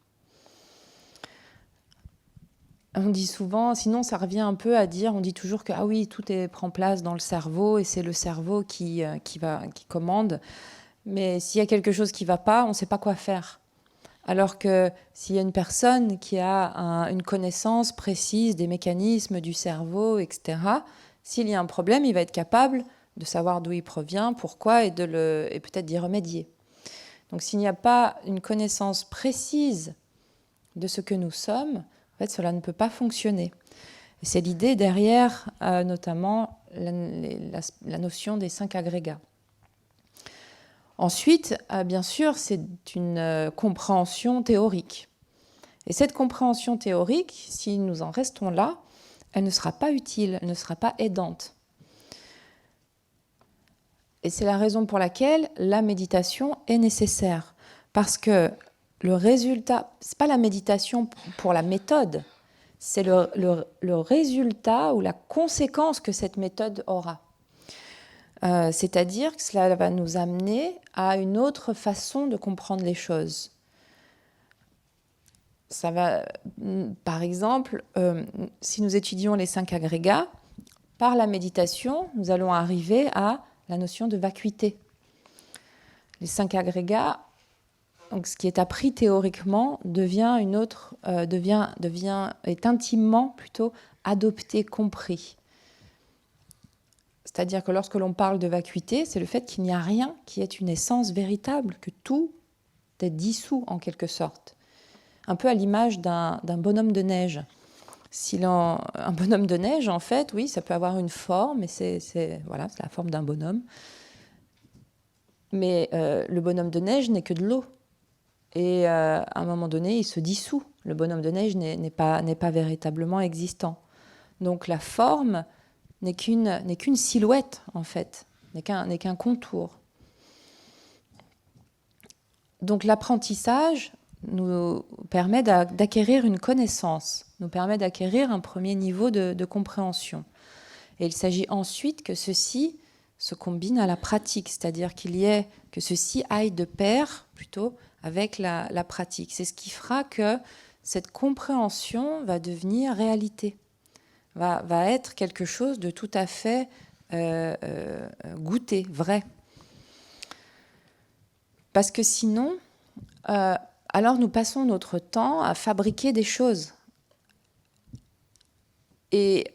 On dit souvent, sinon ça revient un peu à dire, on dit toujours que ah oui, tout prend place dans le cerveau et c'est le cerveau qui commande. Mais s'il y a quelque chose qui ne va pas, on ne sait pas quoi faire. Alors que s'il y a une personne qui a une connaissance précise des mécanismes du cerveau, etc., s'il y a un problème, il va être capable de savoir d'où il provient, pourquoi, et peut-être d'y remédier. Donc s'il n'y a pas une connaissance précise de ce que nous sommes, en fait, cela ne peut pas fonctionner. Et c'est l'idée derrière, notamment, la notion des 5 agrégats. Ensuite, bien sûr, c'est une compréhension théorique. Et cette compréhension théorique, si nous en restons là, elle ne sera pas utile, elle ne sera pas aidante. Et c'est la raison pour laquelle la méditation est nécessaire. Parce que le résultat, ce n'est pas la méditation pour la méthode, c'est le résultat ou la conséquence que cette méthode aura. C'est-à-dire que cela va nous amener à une autre façon de comprendre les choses. Ça va, par exemple, si nous étudions les 5 agrégats, par la méditation, nous allons arriver à la notion de vacuité. Les 5 agrégats, donc ce qui est appris théoriquement, est intimement plutôt adopté, compris. C'est-à-dire que lorsque l'on parle de vacuité, c'est le fait qu'il n'y a rien qui ait une essence véritable, que tout est dissous en quelque sorte. Un peu à l'image d'un bonhomme de neige. Un bonhomme de neige, en fait, oui, ça peut avoir une forme, et c'est la forme d'un bonhomme. Mais le bonhomme de neige n'est que de l'eau. Et à un moment donné, il se dissout. Le bonhomme de neige n'est pas véritablement existant. Donc la forme n'est qu'une silhouette, en fait, n'est qu'un contour. Donc l'apprentissage nous permet d'acquérir une connaissance, nous permet d'acquérir un premier niveau de compréhension. Et il s'agit ensuite que ceci se combine à la pratique, c'est-à-dire que ceci aille de pair, plutôt, avec la pratique. C'est ce qui fera que cette compréhension va devenir réalité. Va être quelque chose de tout à fait goûté, vrai. Parce que sinon, alors nous passons notre temps à fabriquer des choses. Et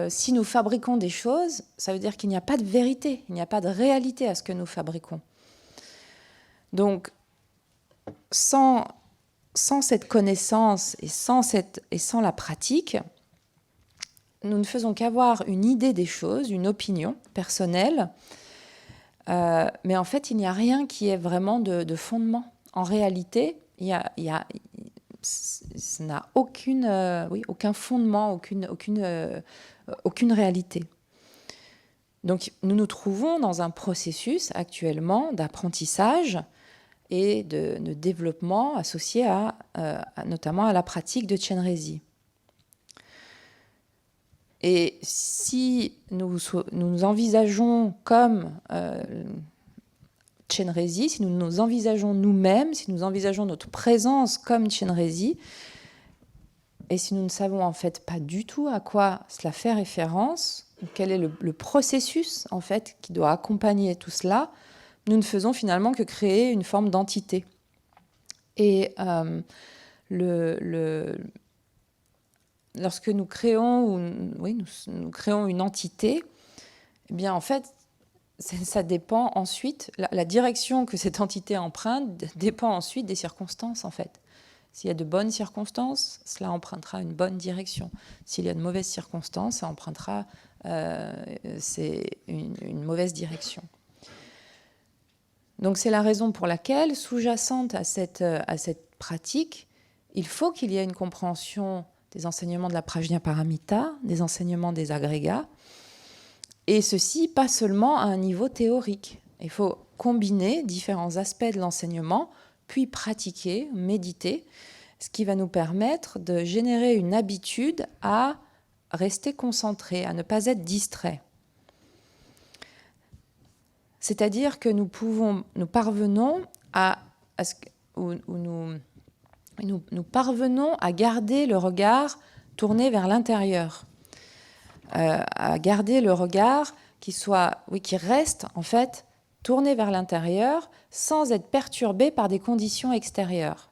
si nous fabriquons des choses, ça veut dire qu'il n'y a pas de vérité, il n'y a pas de réalité à ce que nous fabriquons. Donc, sans cette connaissance et sans la pratique, nous ne faisons qu'avoir une idée des choses, une opinion personnelle, mais en fait, il n'y a rien qui ait vraiment de fondement. En réalité, ça n'a aucun fondement, aucune réalité. Donc, nous nous trouvons dans un processus actuellement d'apprentissage et de développement associé notamment à la pratique de Chenrezig. Et si nous envisageons comme Chenrezig, si nous nous envisageons nous-mêmes, si nous envisageons notre présence comme Chenrezig, et si nous ne savons en fait pas du tout à quoi cela fait référence, quel est le processus en fait qui doit accompagner tout cela, nous ne faisons finalement que créer une forme d'entité. Et lorsque nous créons, nous créons une entité, eh bien en fait, ça dépend ensuite, la direction que cette entité emprunte dépend ensuite des circonstances en fait. S'il y a de bonnes circonstances, cela empruntera une bonne direction. S'il y a de mauvaises circonstances, ça empruntera une mauvaise direction. Donc c'est la raison pour laquelle, sous-jacente à cette pratique, il faut qu'il y ait une compréhension des enseignements de la Prajnaparamita, des enseignements des agrégats, et ceci pas seulement à un niveau théorique. Il faut combiner différents aspects de l'enseignement, puis pratiquer, méditer, ce qui va nous permettre de générer une habitude à rester concentré, à ne pas être distrait. C'est-à-dire que nous parvenons à garder le regard tourné vers l'intérieur, à garder le regard qui reste en fait tourné vers l'intérieur sans être perturbé par des conditions extérieures.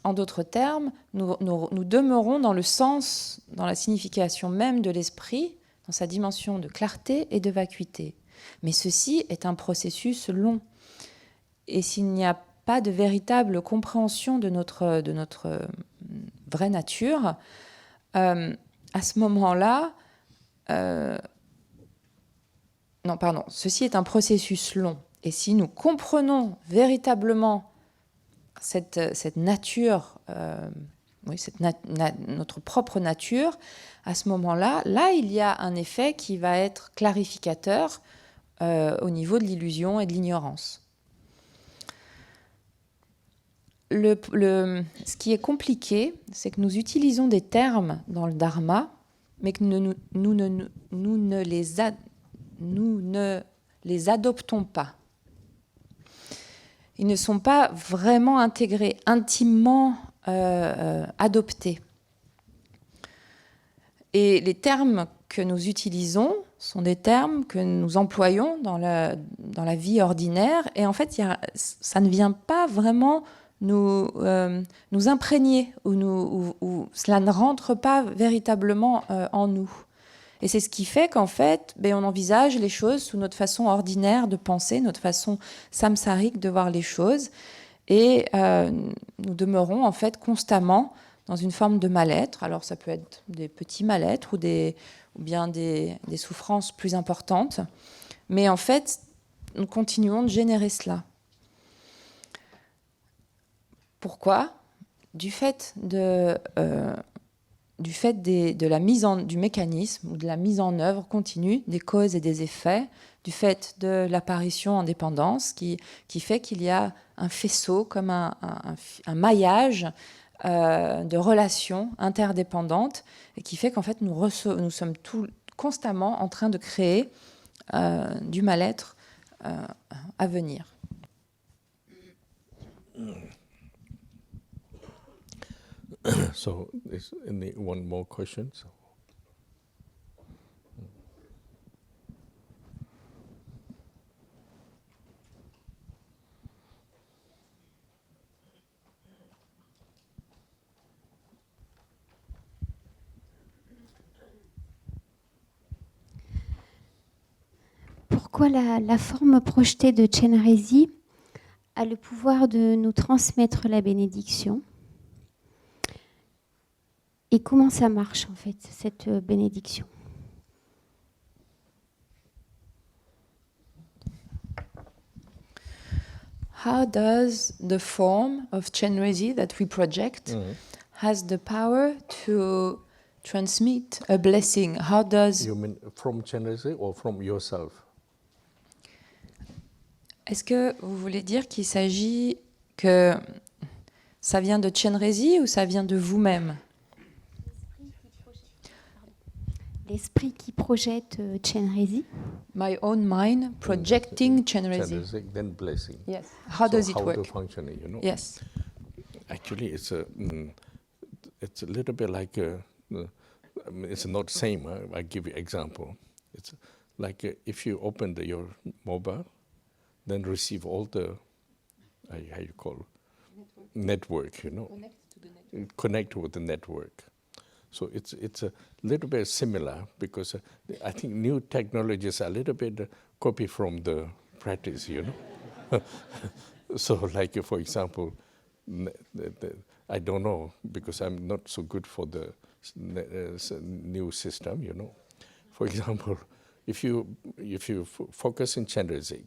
En d'autres termes, nous demeurons dans le sens, dans la signification même de l'esprit, dans sa dimension de clarté et de vacuité. Mais ceci est un processus long. Et s'il n'y a pas de véritable compréhension de notre vraie nature, à ce moment-là, ceci est un processus long. Et si nous comprenons véritablement cette nature, notre propre nature, à ce moment-là, il y a un effet qui va être clarificateur au niveau de l'illusion et de l'ignorance. Ce qui est compliqué, c'est que nous utilisons des termes dans le Dharma, mais que nous ne les adoptons pas. Ils ne sont pas vraiment intégrés, intimement adoptés. Et les termes que nous utilisons sont des termes que nous employons dans la vie ordinaire. Et en fait, ça ne vient pas vraiment nous imprégner ou cela ne rentre pas véritablement en nous. Et c'est ce qui fait qu'en fait, on envisage les choses sous notre façon ordinaire de penser, notre façon samsarique de voir les choses. Et nous demeurons en fait constamment dans une forme de mal-être. Alors ça peut être des petits mal-être ou bien des souffrances plus importantes. Mais en fait, nous continuons de générer cela. Pourquoi ? Du fait du mécanisme ou de la mise en œuvre continue des causes et des effets, du fait de l'apparition en dépendance qui fait qu'il y a un faisceau, comme un maillage de relations interdépendantes et qui fait qu'en fait nous sommes constamment en train de créer du mal-être à venir. So, is one more question? So. Pourquoi la forme projetée de Chenrezig a le pouvoir de nous transmettre la bénédiction? Et comment ça marche, en fait, cette bénédiction? How does the form of Chenrezig that we project has the power to transmit a blessing? How does... You mean from Chenrezig or from yourself? Est-ce que vous voulez dire qu'il s'agit que ça vient de Chenrezig ou ça vient de vous-même? L'esprit qui projette Chenrezig. My own mind projecting Chenrezig. Chenrezig, then blessing. Yes. How does it how work? to function it, you know? Yes. Actually, it's a little bit like it's not the same. I give you example. It's like if you open your mobile, then receive all the how you call network, connect with the network. So it's a little bit similar because I think new technologies are a little bit copy from the practice, So like, for example, I don't know because I'm not so good for the new system, For example, if you focus in Chenrezig,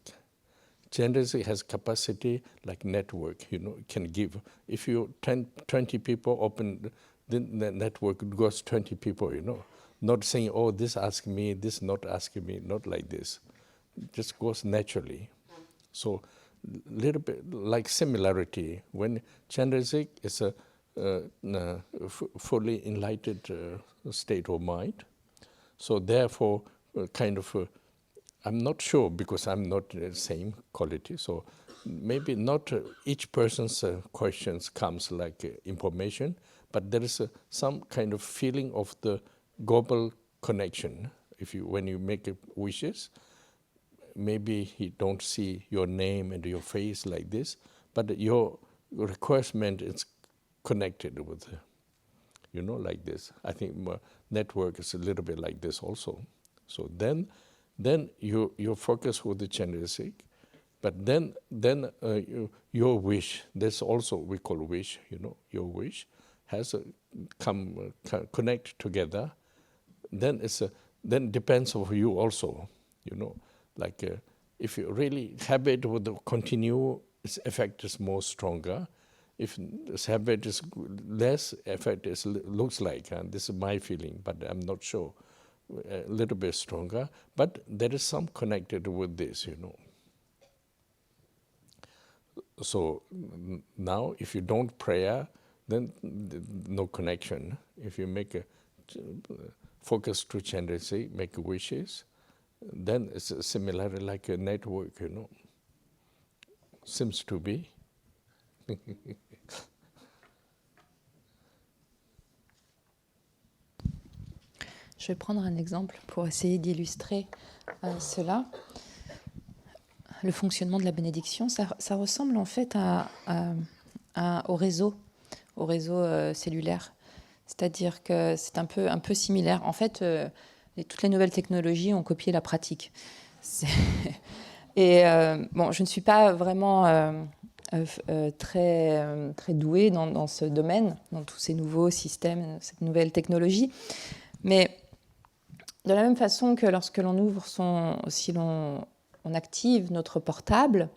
Chenrezig has capacity like network, can give. If you 20 people open the network, goes 20 people, Not saying, oh, this ask me, this not asking me, not like this. It just goes naturally. So little bit like similarity. When Chenrezig is a fully enlightened state of mind, so therefore I'm not sure because I'm not the same quality. So maybe not each person's questions comes like information, but there is some kind of feeling of the global connection. When you make wishes, maybe he don't see your name and your face like this, but your requirement is connected with, like this. I think network is a little bit like this also. So then you focus with the Chenrezig, but then your wish, that's also we call wish, your wish has connect together. Then then depends on you also, Like if you really habit would continue, its effect is more stronger. If this habit is less, effect looks like, and this is my feeling, but I'm not sure, a little bit stronger. But there is some connected with this, So now, if you don't pray, then no connection. If you make a focus to Chenrezig, make wishes, then it's similar like a network, Seems to be. Je vais prendre un exemple pour essayer d'illustrer cela. Le fonctionnement de la bénédiction, ça ressemble en fait au réseau cellulaire. C'est-à-dire que c'est un peu similaire. En fait, toutes les nouvelles technologies ont copié la pratique. Et je ne suis pas vraiment très douée dans ce domaine, dans tous ces nouveaux systèmes, cette nouvelle technologie. Mais de la même façon que lorsque l'on ouvre on active notre portable,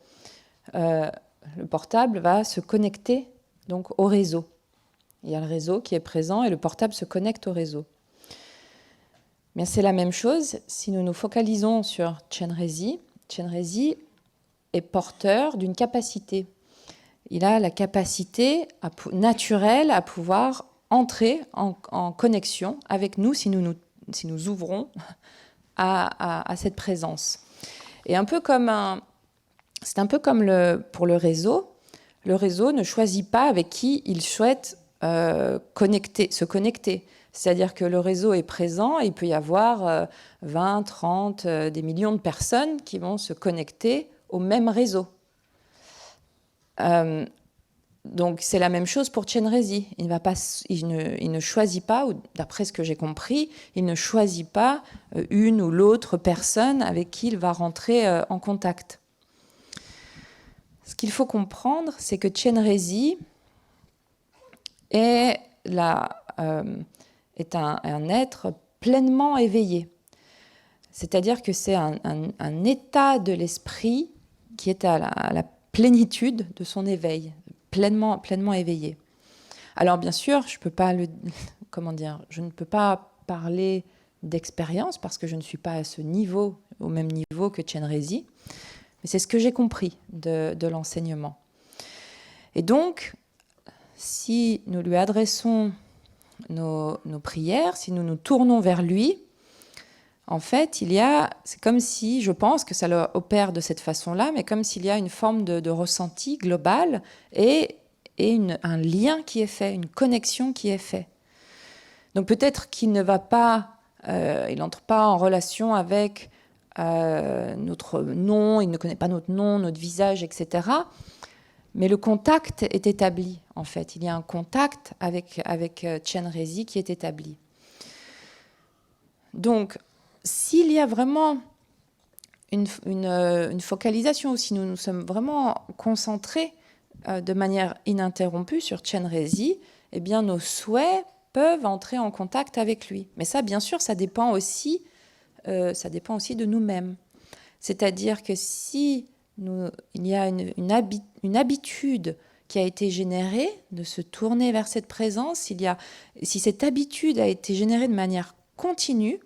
le portable va se connecter donc au réseau. Il y a le réseau qui est présent et le portable se connecte au réseau. Mais c'est la même chose si nous nous focalisons sur Chenrezig. Chenrezig est porteur d'une capacité. Il a la capacité naturelle à pouvoir entrer en connexion avec nous si nous ouvrons à cette présence. Et c'est un peu comme pour le réseau. Le réseau ne choisit pas avec qui il souhaite se connecter. C'est-à-dire que le réseau est présent et il peut y avoir 20, 30, des millions de personnes qui vont se connecter au même réseau. Donc c'est la même chose pour Chenrezig. Il ne choisit pas, ou d'après ce que j'ai compris, il ne choisit pas une ou l'autre personne avec qui il va rentrer en contact. Ce qu'il faut comprendre, c'est que Chenrezig est un être pleinement éveillé. C'est-à-dire que c'est un état de l'esprit qui est à la plénitude de son éveil, pleinement éveillé. Alors bien sûr, je ne peux pas parler d'expérience parce que je ne suis pas au même niveau que Chenrezig, mais c'est ce que j'ai compris de l'enseignement. Et donc, si nous lui adressons nos prières, si nous nous tournons vers lui, en fait, c'est comme si, je pense que ça opère de cette façon-là, mais comme s'il y a une forme de ressenti global et un lien qui est fait, une connexion qui est faite. Donc peut-être qu'il ne va pas, il n'entre pas en relation avec notre nom, il ne connaît pas notre nom, notre visage, etc. Mais le contact est établi, en fait. Il y a un contact avec Chenrezig qui est établi. Donc, s'il y a vraiment une focalisation, ou si nous nous sommes vraiment concentrés de manière ininterrompue sur Chenrezig, eh bien, nos souhaits peuvent entrer en contact avec lui. Mais ça, bien sûr, ça dépend aussi de nous-mêmes. C'est-à-dire que si il y a une habitude qui a été générée de se tourner vers cette présence, si cette habitude a été générée de manière continue,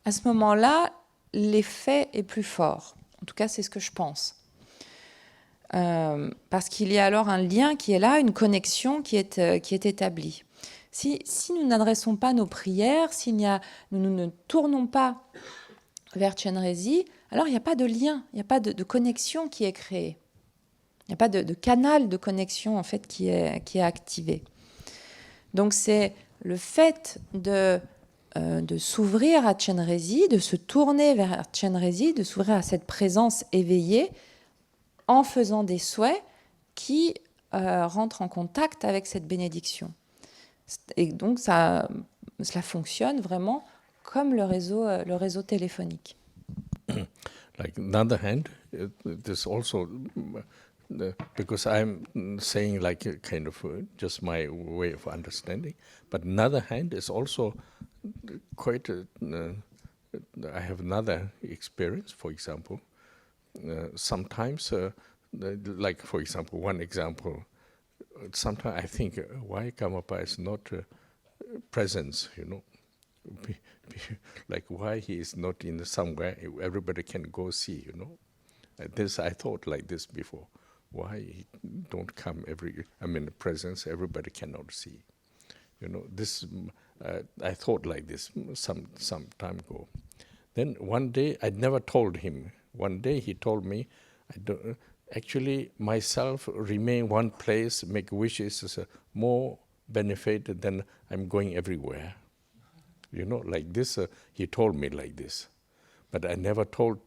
à ce moment-là, l'effet est plus fort. En tout cas, c'est ce que je pense. Parce qu'il y a alors un lien qui est là, une connexion qui est établie. Si nous n'adressons pas nos prières, nous ne tournons pas vers Chenrezig, alors il n'y a pas de lien, il n'y a pas de connexion qui est créée. Il n'y a pas de canal de connexion en fait qui est activé. Donc c'est le fait de s'ouvrir à Chenrezig, de se tourner vers Chenrezig, de s'ouvrir à cette présence éveillée en faisant des souhaits qui rentrent en contact avec cette bénédiction. Et donc cela fonctionne vraiment comme le réseau téléphonique. Like on the other hand, there's also because I'm saying like a kind of just my way of understanding, but on the other hand, it's also quite. I have another experience. For example, sometimes, like for example, one example. Sometimes I think why Karmapa is not presence, you know. Like why he is not in somewhere everybody can go see, you know. This I thought like this before. Why he don't come presence everybody cannot see, you know. This I thought like this some time ago. Then one day I never told him. One day he told me, actually myself remain one place, make wishes is more benefit than I'm going everywhere. You know, like this, he told me like this. But I never told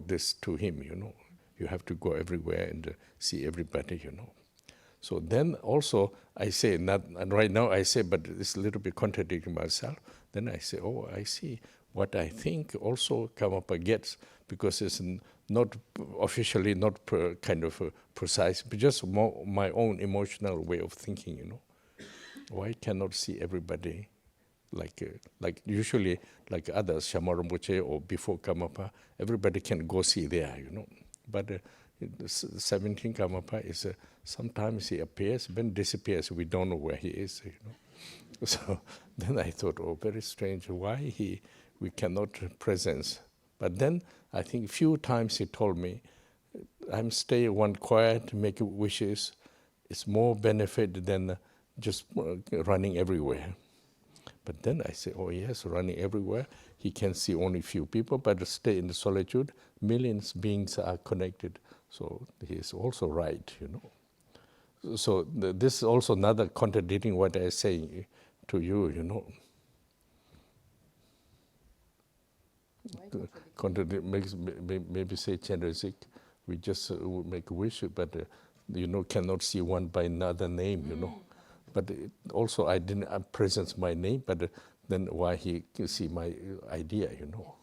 this to him, you know. You have to go everywhere and see everybody, you know. So then also I say, and right now I say, but it's a little bit contradicting myself. Then I say, oh, I see. What I think also Karmapa gets, because it's not officially, not kind of precise, but just more my own emotional way of thinking, you know. Why cannot see everybody? Like usually, like others, Shamarumbuche or before Karmapa, everybody can go see there, you know. But 17 Karmapa is sometimes he appears, then disappears. We don't know where he is, you know. So then I thought, oh, very strange. Why we cannot presence? But then I think few times he told me, I'm stay one quiet, make wishes. It's more benefit than just running everywhere. But then I say, oh yes, running everywhere, he can see only few people, but stay in the solitude, millions beings are connected. So he is also right, you know. So this is also another contradicting what I say to you, you know. Makes maybe say Chenrezig, we just make a wish, but you know, cannot see one by another name, you know. But also I didn't present my name, but then why he can see my idea, you know.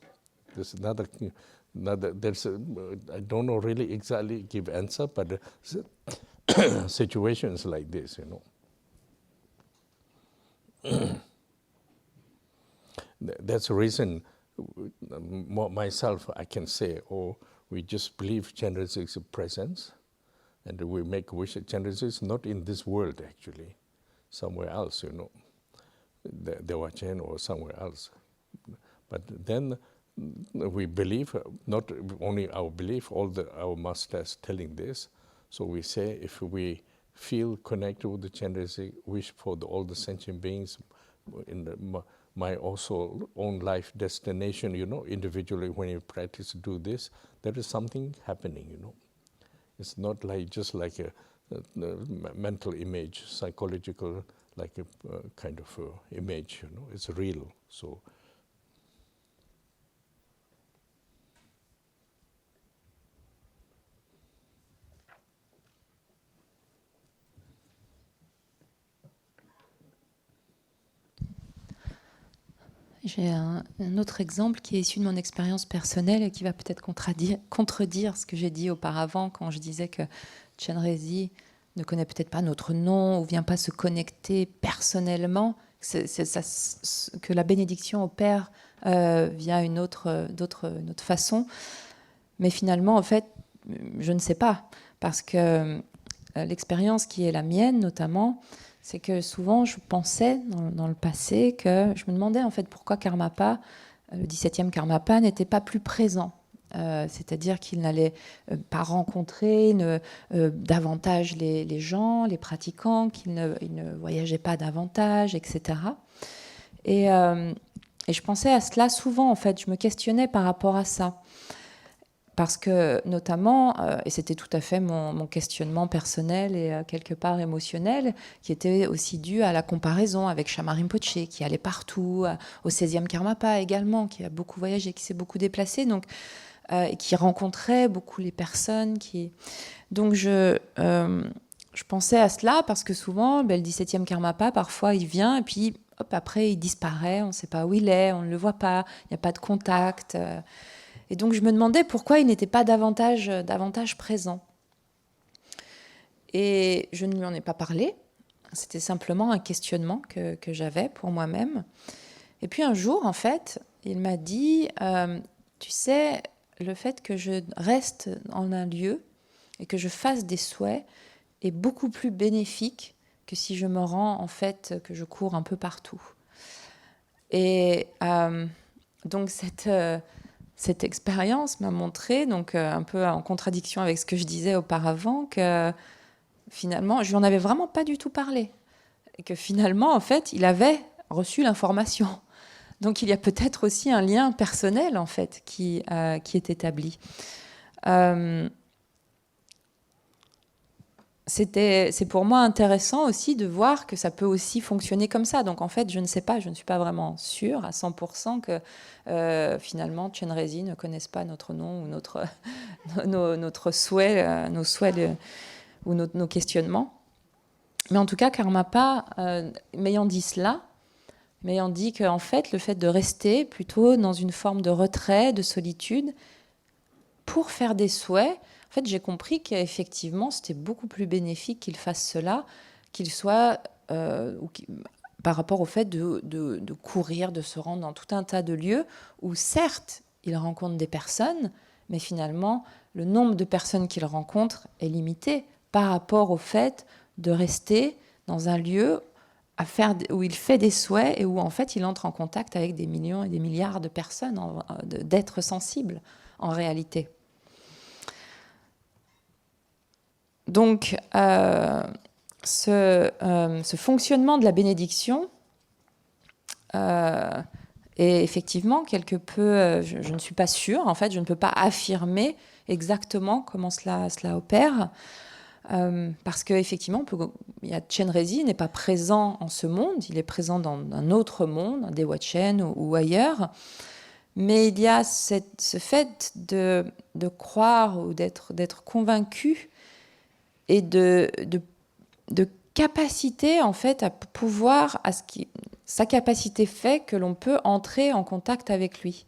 There's another there's I don't know really exactly give answer, but situations like this, you know. That's the reason myself I can say, oh, we just believe Chenrezig's presence, and we make wish. Chenrezig is not in this world actually. Somewhere else, you know, Dewachen or somewhere else. But then we believe, not only our belief, our masters telling this. So we say if we feel connected with the Chenrezig, wish for all the sentient beings in my also own life destination, you know, individually when you practice do this, there is something happening, you know. It's not like just like a mental image, psychological, like a kind of image, you know, it's real. So J'ai un autre exemple qui est issu de mon expérience personnelle et qui va peut-être contredire ce que j'ai dit auparavant quand je disais que Chenrezig ne connaît peut-être pas notre nom ou vient pas se connecter personnellement, que la bénédiction opère via une autre façon. Mais finalement, en fait, je ne sais pas, parce que l'expérience qui est la mienne notamment, c'est que souvent je pensais dans le passé que je me demandais en fait pourquoi Karmapa, le 17e Karmapa, n'était pas plus présent. C'est-à-dire qu'il n'allait pas rencontrer davantage les gens, les pratiquants, il ne voyageait pas davantage, etc. Et je pensais à cela souvent, en fait. Je me questionnais par rapport à ça. Parce que, notamment, et c'était tout à fait mon questionnement personnel et quelque part émotionnel, qui était aussi dû à la comparaison avec Shamar Rinpoche, qui allait partout, au 16e Karmapa également, qui a beaucoup voyagé, qui s'est beaucoup déplacé, donc, et qui rencontrait beaucoup les personnes. Donc je pensais à cela parce que souvent, le 17e Karmapa, parfois, il vient et puis hop, après, il disparaît, on ne sait pas où il est, on ne le voit pas, il n'y a pas de contact. Et donc je me demandais pourquoi il n'était pas davantage présent. Et je ne lui en ai pas parlé. C'était simplement un questionnement que j'avais pour moi-même. Et puis un jour, en fait, il m'a dit, tu sais, le fait que je reste en un lieu et que je fasse des souhaits est beaucoup plus bénéfique que si je me rends, en fait, que je cours un peu partout. Et donc cette expérience m'a montré, donc un peu en contradiction avec ce que je disais auparavant, que finalement, je lui en avais vraiment pas du tout parlé. Et que finalement, en fait, il avait reçu l'information. Donc il y a peut-être aussi un lien personnel, en fait, qui est établi. C'est pour moi intéressant aussi de voir que ça peut aussi fonctionner comme ça. Donc en fait, je ne sais pas, je ne suis pas vraiment sûre à 100% que finalement Chenrezig ne connaisse pas notre nom ou notre souhait, nos souhaits ou nos questionnements. Mais en tout cas, Karmapa, m'ayant dit cela, m'ayant dit qu'en fait, le fait de rester plutôt dans une forme de retrait, de solitude, pour faire des souhaits, en fait, j'ai compris qu'effectivement, c'était beaucoup plus bénéfique qu'il fasse cela, qu'il soit par rapport au fait de courir, de se rendre dans tout un tas de lieux où, certes, il rencontre des personnes, mais finalement, le nombre de personnes qu'il rencontre est limité par rapport au fait de rester dans un lieu où il fait des souhaits et où, en fait, il entre en contact avec des millions et des milliards de personnes, d'êtres sensibles, en réalité. Donc, ce fonctionnement de la bénédiction est effectivement quelque peu... je ne suis pas sûre, en fait, je ne peux pas affirmer exactement comment cela opère, parce qu'effectivement, Chenrezig n'est pas présent en ce monde, il est présent dans un autre monde, un Dewa Chen ou ailleurs, mais il y a ce fait de croire ou d'être convaincu et de capacité, en fait, à pouvoir, sa capacité fait que l'on peut entrer en contact avec lui.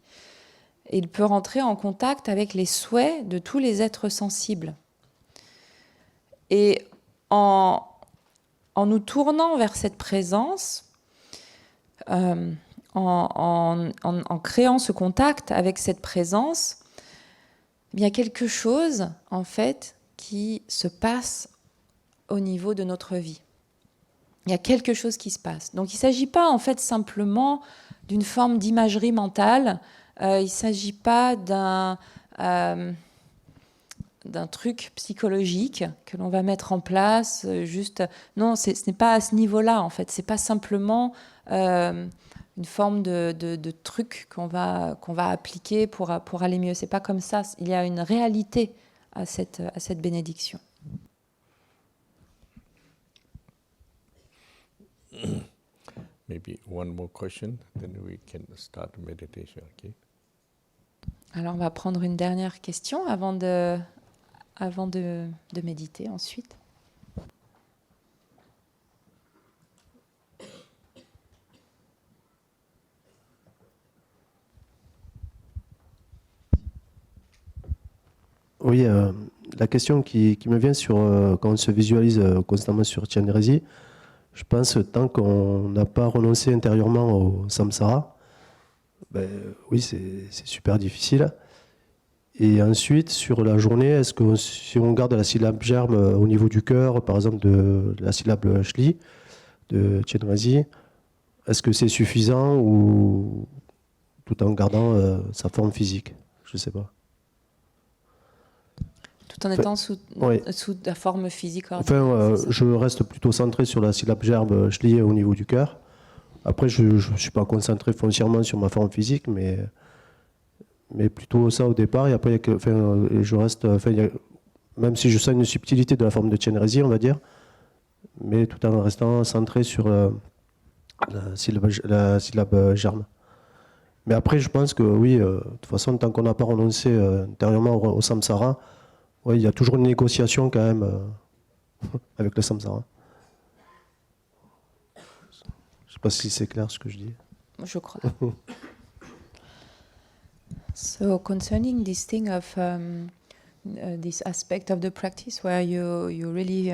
Et il peut rentrer en contact avec les souhaits de tous les êtres sensibles. Et en nous tournant vers cette présence, en créant ce contact avec cette présence, il y a quelque chose, en fait, qui se passe au niveau de notre vie. Il y a quelque chose qui se passe. Donc il ne s'agit pas en fait simplement d'une forme d'imagerie mentale, il ne s'agit pas d'un truc psychologique que l'on va mettre en place, juste... Non, ce n'est pas à ce niveau-là, en fait. Ce n'est pas simplement une forme de truc qu'on va appliquer pour aller mieux. Ce n'est pas comme ça. Il y a une réalité à cette bénédiction. Maybe one more question, then we can start meditation. Okay? Alors, on va prendre une dernière question avant de méditer ensuite. Oui, la question qui me vient sur quand on se visualise constamment sur Chenrezig, je pense que tant qu'on n'a pas renoncé intérieurement au samsara, ben, oui, c'est super difficile. Et ensuite, sur la journée, est-ce que si on garde la syllabe germe au niveau du cœur, par exemple de la syllabe shli de Chenrezig, est-ce que c'est suffisant ou tout en gardant sa forme physique? Je ne sais pas. Tout en étant sous la forme physique ordinaire. Enfin, je reste plutôt centré sur la syllabe gerbe shli au niveau du cœur. Après, je ne suis pas concentré foncièrement sur ma forme physique, mais plutôt ça au départ. Et après, je reste, même si je sens une subtilité de la forme de Chenrezig, on va dire, mais tout en restant centré sur la syllabe germe. Mais après, je pense que oui, de toute façon, tant qu'on n'a pas renoncé intérieurement au samsara, ouais, il y a toujours une négociation quand même avec le samsara. Je ne sais pas si c'est clair ce que je dis. Je crois. So concerning this thing of this aspect of the practice where you really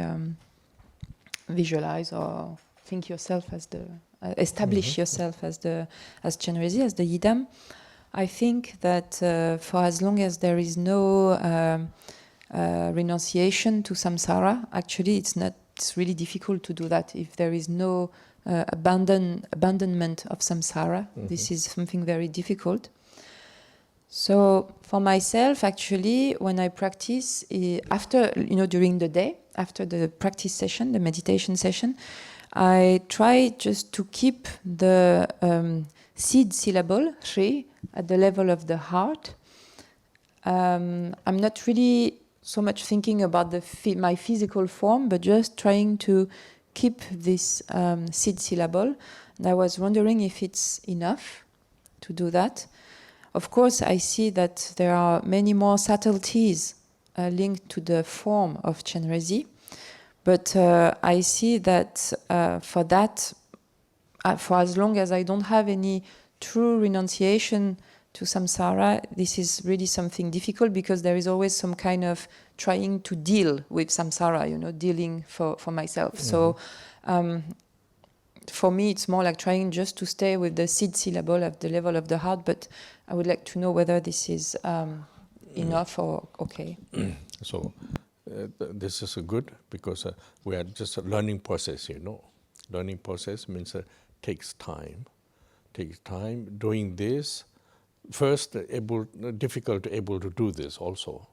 visualize or think yourself as the establish yourself as Chenrezig, as the Yidam, I think that for as long as there is no renunciation to samsara, actually it's really difficult to do that. If there is no abandonment of samsara, this is something very difficult. So for myself, actually, when I practice, after, during the day, after the practice session, the meditation session, I try just to keep the seed syllable, Shri, at the level of the heart. I'm not really so much thinking about my physical form, but just trying to keep this seed syllable. And I was wondering if it's enough to do that. Of course, I see that there are many more subtleties linked to the form of Chenrezig, but I see that for that, for as long as I don't have any true renunciation to samsara, this is really something difficult because there is always some kind of trying to deal with samsara, dealing for myself. Mm-hmm. So for me, it's more like trying just to stay with the seed syllable at the level of the heart, but I would like to know whether this is enough or okay. So this is good because we are just a learning process, Learning process means takes time. Takes time. Doing this, first difficult to able to do this also.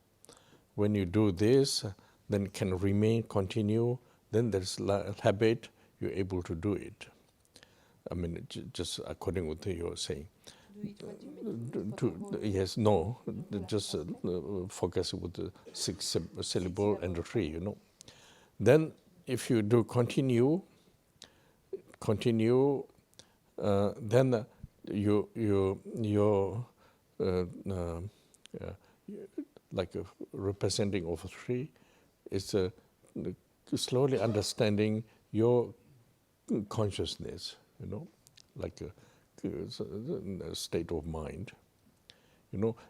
When you do this, then can remain, continue, then there's habit, you're able to do it. I mean, just according to what you're saying. Yes, no, just focus with the 6 syllable and the 3, Then if you do continue, then you're like a representing of 3, it's slowly understanding your consciousness, like a state of mind.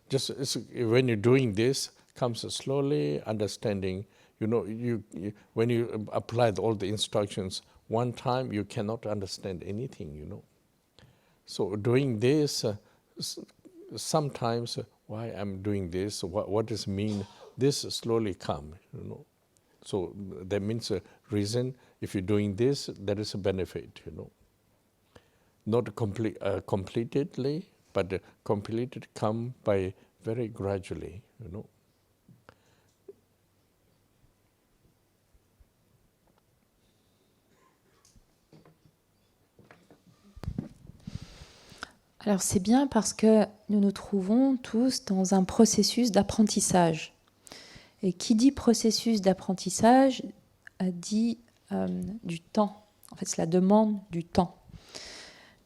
Just when you're doing this, comes slowly understanding. When you apply all the instructions one time, you cannot understand anything. So doing this, sometimes why I'm doing this, what does it mean? This slowly come. So that means a reason. If you're doing this, there is a benefit. Not completely, but completed come by very gradually, Alors c'est bien parce que nous nous trouvons tous dans un processus d'apprentissage. Et qui dit processus d'apprentissage dit du temps. En fait, cela demande du temps.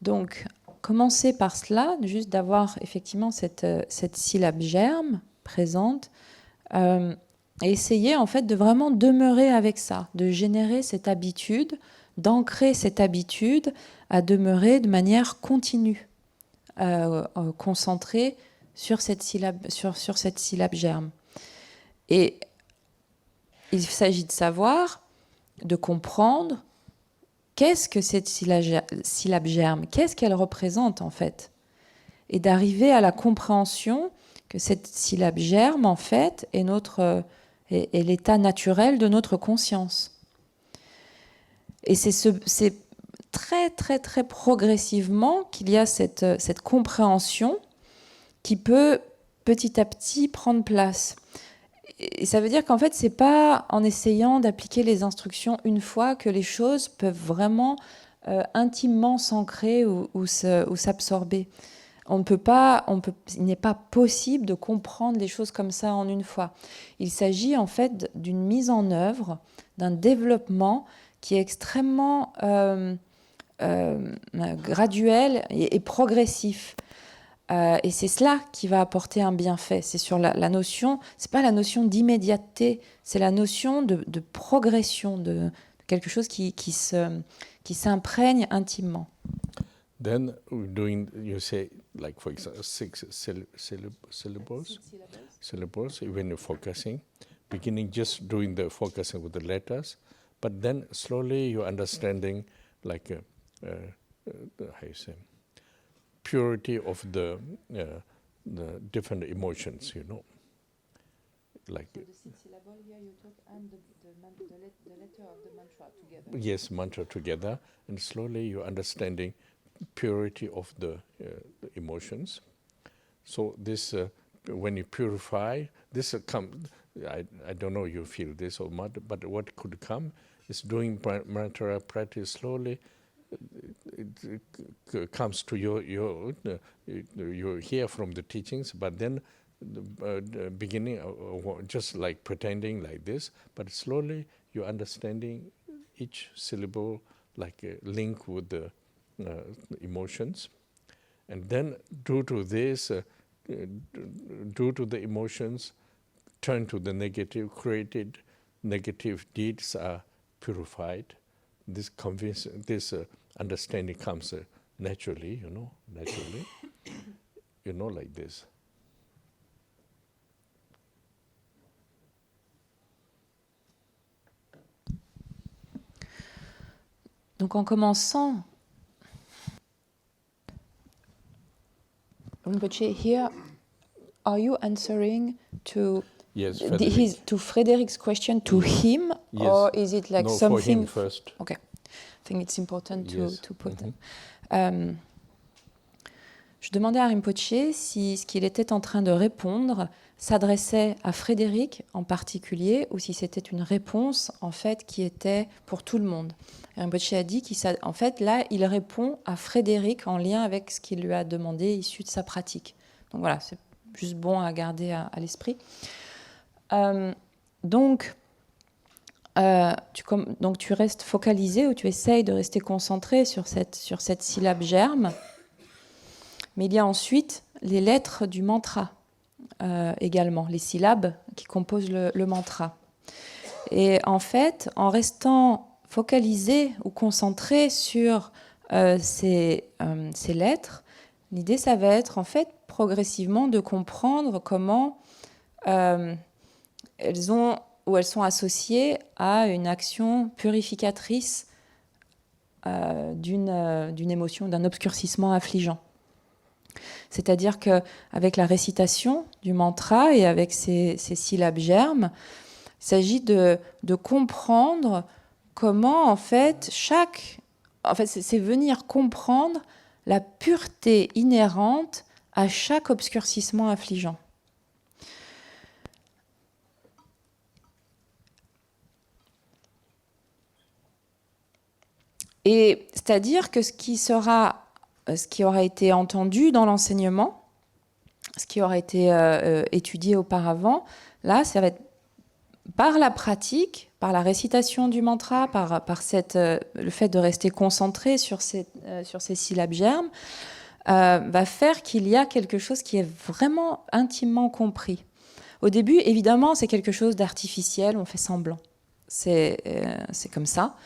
Donc, commencer par cela, juste d'avoir effectivement cette syllabe germe présente, et essayer en fait de vraiment demeurer avec ça, de générer cette habitude, d'ancrer cette habitude à demeurer de manière continue, concentrée sur cette syllabe germe. Et il s'agit de savoir, de comprendre qu'est-ce que cette syllabe germe, qu'est-ce qu'elle représente en fait, et d'arriver à la compréhension que cette syllabe germe en fait est l'état naturel de notre conscience. Et c'est très très très progressivement qu'il y a cette compréhension qui peut petit à petit prendre place. Et ça veut dire qu'en fait, c'est pas en essayant d'appliquer les instructions une fois que les choses peuvent vraiment intimement s'ancrer ou s'absorber. Il n'est pas possible de comprendre les choses comme ça en une fois. Il s'agit en fait d'une mise en œuvre, d'un développement qui est extrêmement graduel et progressif. Et c'est cela qui va apporter un bienfait. C'est sur la notion, c'est pas la notion d'immédiateté, c'est la notion de progression, de quelque chose qui s'imprègne intimement. Then you say, like for example, 6 syllables, when you're focusing, beginning just doing the focusing with the letters, but then slowly you're understanding like how you say, purity of the different emotions, you know. Like So the 6 syllables here you talk and the letter of the mantra together. yes, mantra together, and slowly you're understanding purity of the emotions. So this, when you purify, this come. I don't know you feel this or not, but what could come is doing mantra practice slowly. It comes to you hear from the teachings, but then the beginning just like pretending like this, but slowly you're understanding each syllable like a link with the emotions, and then due to this, due to the emotions, turn to the negative, created negative deeds are purified. This understanding comes naturally, like this. Donc en commençant, Rinpoche, here, are you answering to Yes, to Frédéric's question to him, Yes. or is it like no, something? for him first. Okay, I think it's important Yes. to put Mhm. that. Je demandais à Rinpoche si ce qu'il était en train de répondre s'adressait à Frédéric en particulier ou si c'était une réponse en fait qui était pour tout le monde. Et Rinpoche a dit qu'en fait là il répond à Frédéric en lien avec ce qu'il lui a demandé issu de sa pratique. Donc voilà, c'est juste bon à garder à l'esprit. Donc tu restes focalisé ou tu essayes de rester concentré sur cette syllabe germe. Mais il y a ensuite les lettres du mantra également, les syllabes qui composent le mantra. Et en fait, en restant focalisé ou concentré sur ces lettres, l'idée, ça va être en fait progressivement de comprendre comment elles sont associées à une action purificatrice d'une émotion, d'un obscurcissement affligeant. C'est-à-dire qu'avec la récitation du mantra et avec ces syllabes germes, il s'agit de comprendre comment, en fait, c'est venir comprendre la pureté inhérente à chaque obscurcissement affligeant. Et c'est-à-dire que ce qui aura été entendu dans l'enseignement, ce qui aura été étudié auparavant, là, ça va être par la pratique, par la récitation du mantra, par le fait de rester concentré sur ces syllabes germes, va faire qu'il y a quelque chose qui est vraiment intimement compris. Au début, évidemment, c'est quelque chose d'artificiel, on fait semblant. C'est comme ça.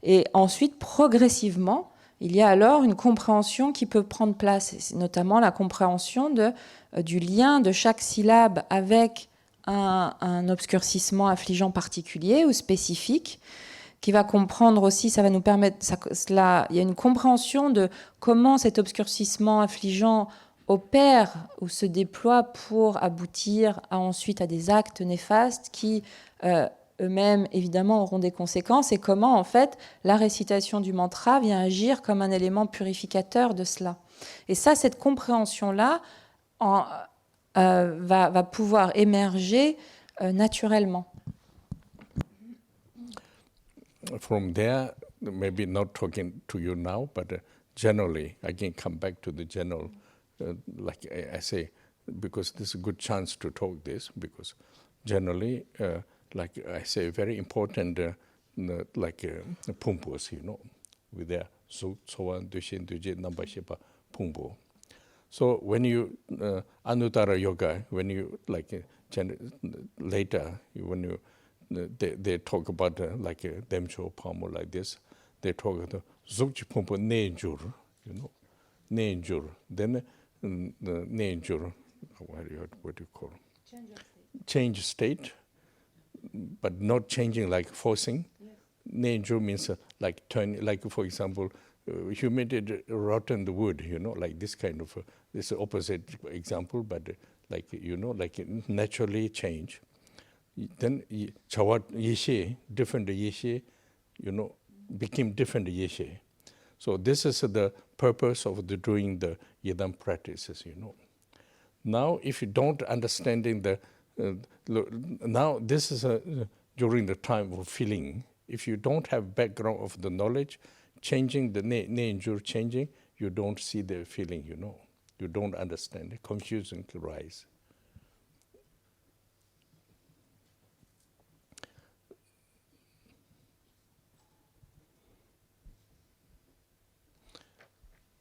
Et ensuite, progressivement, il y a alors une compréhension qui peut prendre place, notamment la compréhension du lien de chaque syllabe avec un obscurcissement affligeant particulier ou spécifique, qui va comprendre aussi, ça va nous permettre, il y a une compréhension de comment cet obscurcissement affligeant opère ou se déploie pour aboutir ensuite à des actes néfastes qui eux-mêmes évidemment auront des conséquences, et comment en fait la récitation du mantra vient agir comme un élément purificateur de cela. Et ça, cette compréhension-là va pouvoir émerger naturellement. From there, maybe not talking to you now, but generally, I can come back to the general, like I say, because this is a good chance to talk this, because generally, like I say, very important, like pumpos, you know, with their so on, dushin, dujit, nambashipa, pumbo. So when you, Anuttara Yoga, when you, like later, when you, they talk about like Demcho Pamo like this. They talk about Zukchi Pumpo Nejur, you know, Nejur. Then the Nejur, what do you call it? Change state, but not changing like forcing. Yes. Nejur means like turn, like for example, humidity rotten the wood, you know, like this kind of, this is opposite example, but like, you know, like naturally change. Then chawat yeshe, different yeshe, you know, became different yeshe. So this is the purpose of doing the yidam practices, you know. Now, if you don't understanding the, now this is during the time of feeling. If you don't have background of the knowledge, changing the nejur changing, you don't see the feeling, you know. You don't understand it. Confusion can rise.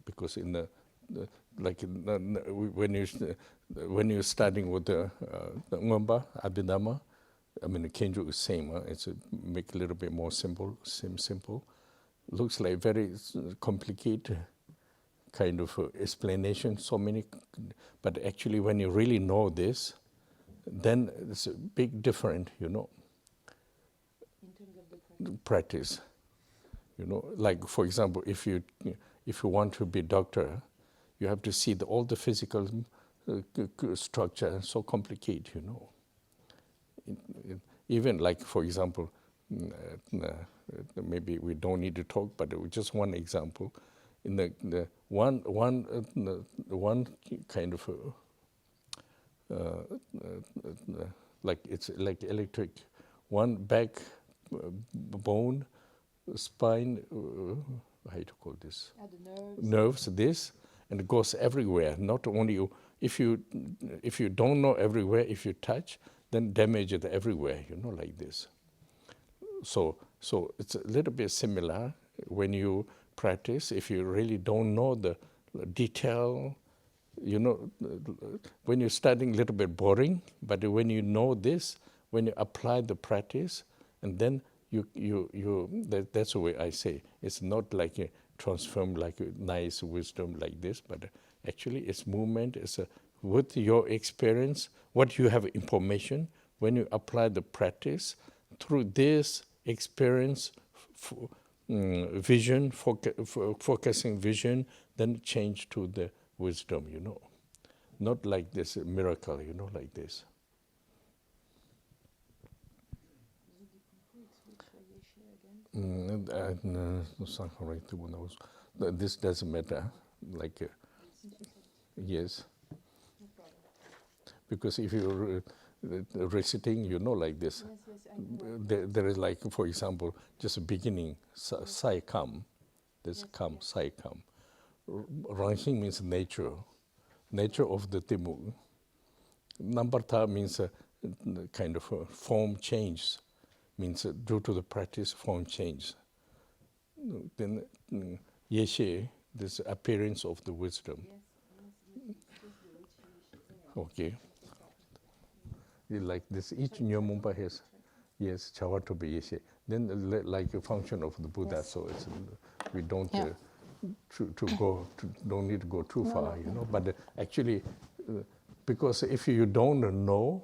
Because in like when you're starting with the Ngomba, Abhidhamma, I mean the Kenju is same. It's make a little bit more simple. Looks like very complicated kind of explanation. So many, but actually when you really know this, then it's a big difference, you know. In terms of the practice, you know, like for example, if you want to be a doctor, you have to see all the physical structure, so complicated, you know. Even like, for example, maybe we don't need to talk, but just one example. In the one kind of like it's like electric, one back bone, spine. How to call this? Nerves, this, and it goes everywhere. Not only you, if you don't know everywhere, if you touch, then damage it everywhere, you know, like this. So it's a little bit similar when you practice. If you really don't know the detail, you know, when you're studying, a little bit boring, but when you know this, when you apply the practice, and then that's the way I say. It's not like a transform like a nice wisdom like this, but actually it's movement. It's with your experience, what you have information, when you apply the practice, through this experience, vision, focusing vision, then change to the wisdom, you know. Not like this miracle, you know, like this. This doesn't matter. Like, yes. Because if you're reciting, you know, like this. There is like, for example, just a beginning, sai kam. This kam, sai kam. Ranking means nature of the Timur. Nambartha means kind of form change. Means due to the practice, form change. Then yeshe, this appearance of the wisdom. Okay. Like this, each Nyamumpa has, yes, chawa to be yeshe. Then like a function of the Buddha, so it's, we don't don't need to go too far, you know. But actually, because if you don't know,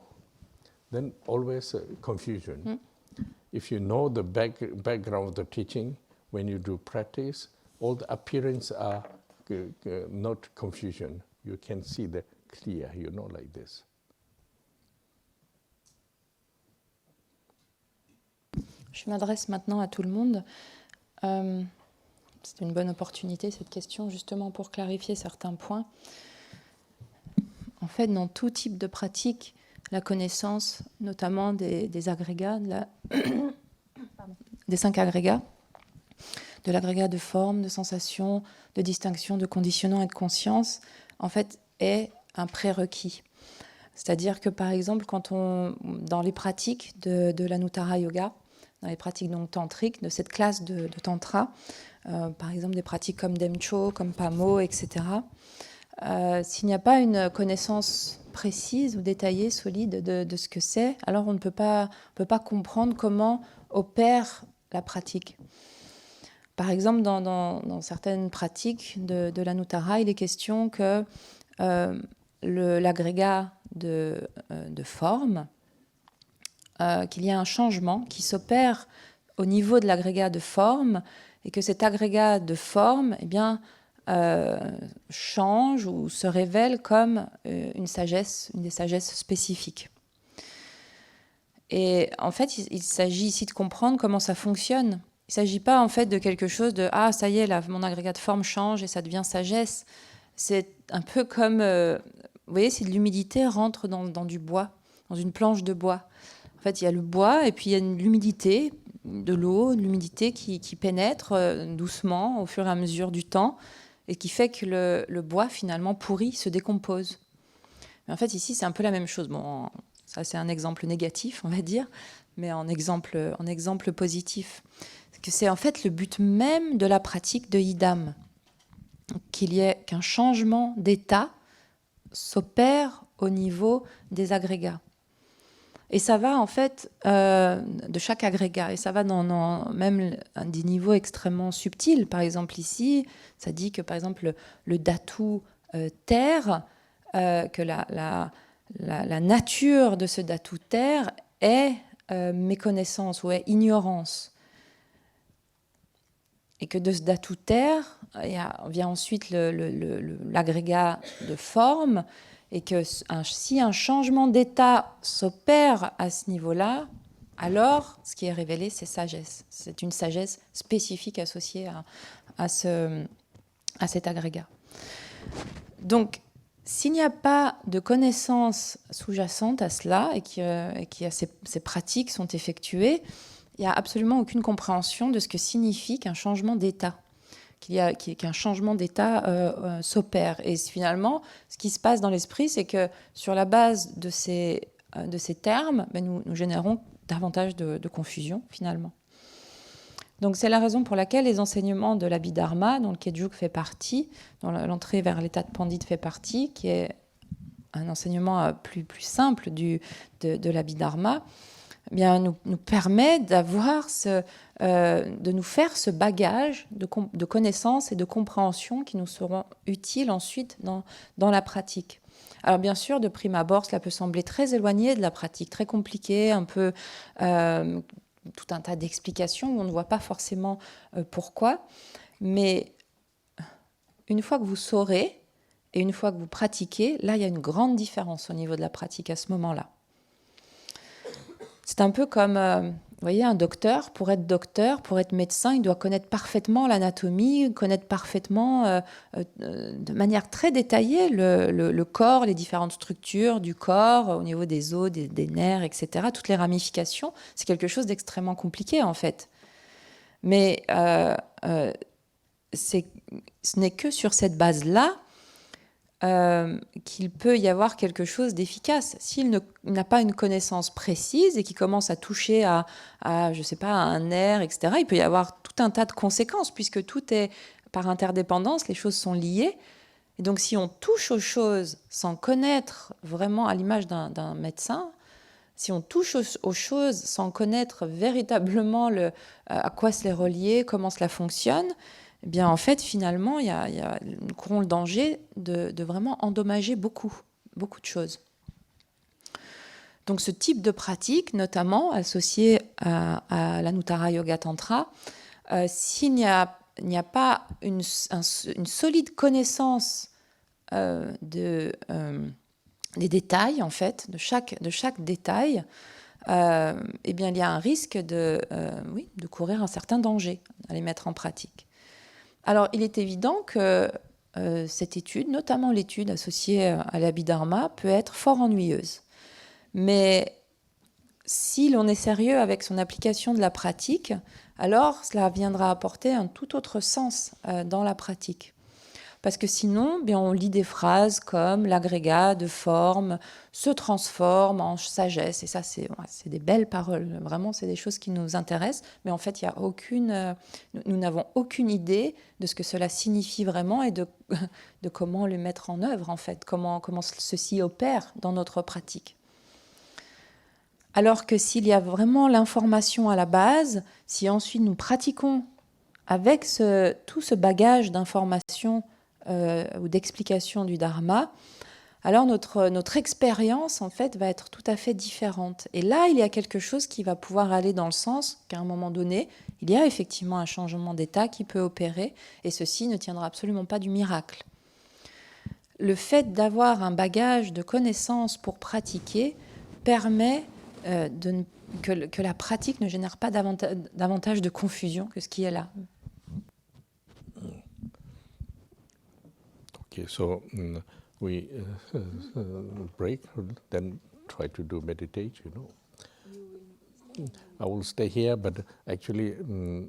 then always confusion. If you know the background of the teaching, when you do practice, all the appearance are not confusion. You can see the clear, like this. Je m'adresse maintenant à tout le monde. C'est une bonne opportunité, cette question, justement pour clarifier certains points. En fait, dans tout type de pratique, la connaissance, notamment des agrégats, des 5 agrégats, de l'agrégat de forme, de sensation, de distinction, de conditionnement et de conscience, en fait, est un prérequis. C'est-à-dire que, par exemple, dans les pratiques de l'Anuttara Yoga, dans les pratiques donc tantriques, de cette classe de tantra, par exemple des pratiques comme Demcho, comme Pamo, etc., s'il n'y a pas une connaissance précise ou détaillée, solide de ce que c'est, alors on ne peut pas comprendre comment opère la pratique. Par exemple, dans certaines pratiques de l'Anuttara, il est question que l'agrégat de forme, qu'il y a un changement qui s'opère au niveau de l'agrégat de forme et que cet agrégat de forme change ou se révèle comme une des sagesses spécifiques. Et en fait, il s'agit ici de comprendre comment ça fonctionne. Il ne s'agit pas en fait de quelque chose de « Ah, ça y est, là, mon agrégat de forme change et ça devient sagesse ». C'est un peu comme, vous voyez, si de l'humidité rentre dans du bois, dans une planche de bois. En fait, il y a le bois et puis il y a l'humidité, de l'eau, de l'humidité qui pénètre doucement au fur et à mesure du temps et qui fait que le bois, finalement, pourrit, se décompose. Mais en fait, ici, c'est un peu la même chose. Bon, ça, c'est un exemple négatif, on va dire, mais en exemple positif. C'est en fait le but même de la pratique de Idam, qu'un changement d'état s'opère au niveau des agrégats. Et ça va en fait de chaque agrégat, et ça va dans même des niveaux extrêmement subtils. Par exemple ici, ça dit que par exemple le dhatu terre, que la nature de ce dhatu terre est méconnaissance ou est ignorance. Et que de ce dhatu terre vient ensuite l'agrégat de forme, et que si un changement d'état s'opère à ce niveau-là, alors ce qui est révélé, c'est sagesse. C'est une sagesse spécifique associée à cet agrégat. Donc, s'il n'y a pas de connaissance sous-jacente à cela et que ces pratiques sont effectuées, il n'y a absolument aucune compréhension de ce que signifie qu'un changement d'état, qu'un changement d'état s'opère. Et finalement, ce qui se passe dans l'esprit, c'est que sur la base de ces termes, nous générons davantage de confusion, finalement. Donc c'est la raison pour laquelle les enseignements de l'Abhidharma, dont le Kejug fait partie, dont l'entrée vers l'état de Pandit fait partie, qui est un enseignement plus simple de l'Abhidharma, eh bien, nous permet de nous faire ce bagage de connaissances et de compréhension qui nous seront utiles ensuite dans la pratique. Alors bien sûr, de prime abord, cela peut sembler très éloigné de la pratique, très compliqué, un peu tout un tas d'explications où on ne voit pas forcément pourquoi. Mais une fois que vous saurez et une fois que vous pratiquez, là, il y a une grande différence au niveau de la pratique à ce moment-là. C'est un peu comme, vous voyez, un docteur, pour être médecin, il doit connaître parfaitement l'anatomie, connaître parfaitement, de manière très détaillée, le corps, les différentes structures du corps, au niveau des os, des nerfs, etc., toutes les ramifications. C'est quelque chose d'extrêmement compliqué, en fait. Mais ce n'est que sur cette base-là qu'il peut y avoir quelque chose d'efficace. S'il n'a pas une connaissance précise et qu'il commence à toucher à je sais pas, à un nerf, etc., il peut y avoir tout un tas de conséquences, puisque tout est par interdépendance, les choses sont liées. Et donc si on touche aux choses sans connaître vraiment, à l'image d'un médecin, si on touche aux choses sans connaître véritablement à quoi se les relier, comment cela fonctionne, eh bien, en fait, finalement, nous courons le danger de vraiment endommager beaucoup de choses. Donc ce type de pratique, notamment associé à l'Anuttara Yoga Tantra, s'il n'y a pas une solide connaissance des détails, en fait, de chaque détail, eh bien, il y a un risque de courir un certain danger à les mettre en pratique. Alors, il est évident que cette étude, notamment l'étude associée à l'Abhidharma, peut être fort ennuyeuse. Mais si l'on est sérieux avec son application de la pratique, alors cela viendra apporter un tout autre sens dans la pratique. Parce que sinon, bien, on lit des phrases comme l'agrégat de forme se transforme en sagesse. Et ça, c'est des belles paroles. Vraiment, c'est des choses qui nous intéressent. Mais en fait, nous n'avons aucune idée de ce que cela signifie vraiment et de comment le mettre en œuvre, en fait, comment ceci opère dans notre pratique. Alors que s'il y a vraiment l'information à la base, si ensuite nous pratiquons avec tout ce bagage d'informations ou d'explication du Dharma, alors notre expérience en fait va être tout à fait différente. Et là, il y a quelque chose qui va pouvoir aller dans le sens qu'à un moment donné, il y a effectivement un changement d'état qui peut opérer, et ceci ne tiendra absolument pas du miracle. Le fait d'avoir un bagage de connaissances pour pratiquer permet que la pratique ne génère pas davantage de confusion que ce qui est là. Okay, so we break, then try to do meditation, I will stay here, but actually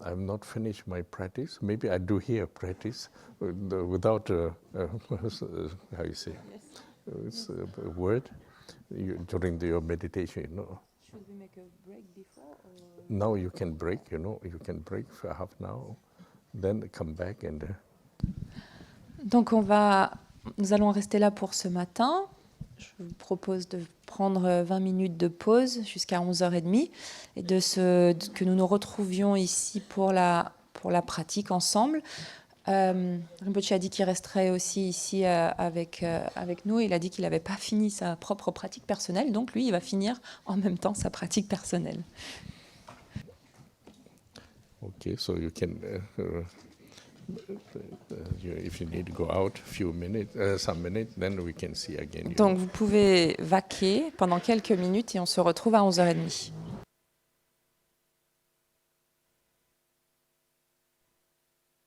I've not finished my practice. Maybe I do here practice without, how you say, it's a word during your meditation, Should we make a break before? Now you can break, you can break for half an hour, then come back and... Donc nous allons rester là pour ce matin. Je vous propose de prendre 20 minutes de pause jusqu'à 11h30 et que nous nous retrouvions ici pour la pratique ensemble. Rinpoche a dit qu'il resterait aussi ici avec nous. Il a dit qu'il n'avait pas fini sa propre pratique personnelle, donc lui, il va finir en même temps sa pratique personnelle. Okay, so you can... if you need to go out some minutes, then we can see again. Donc vous pouvez vaquer pendant quelques minutes et on se retrouve à 11h30.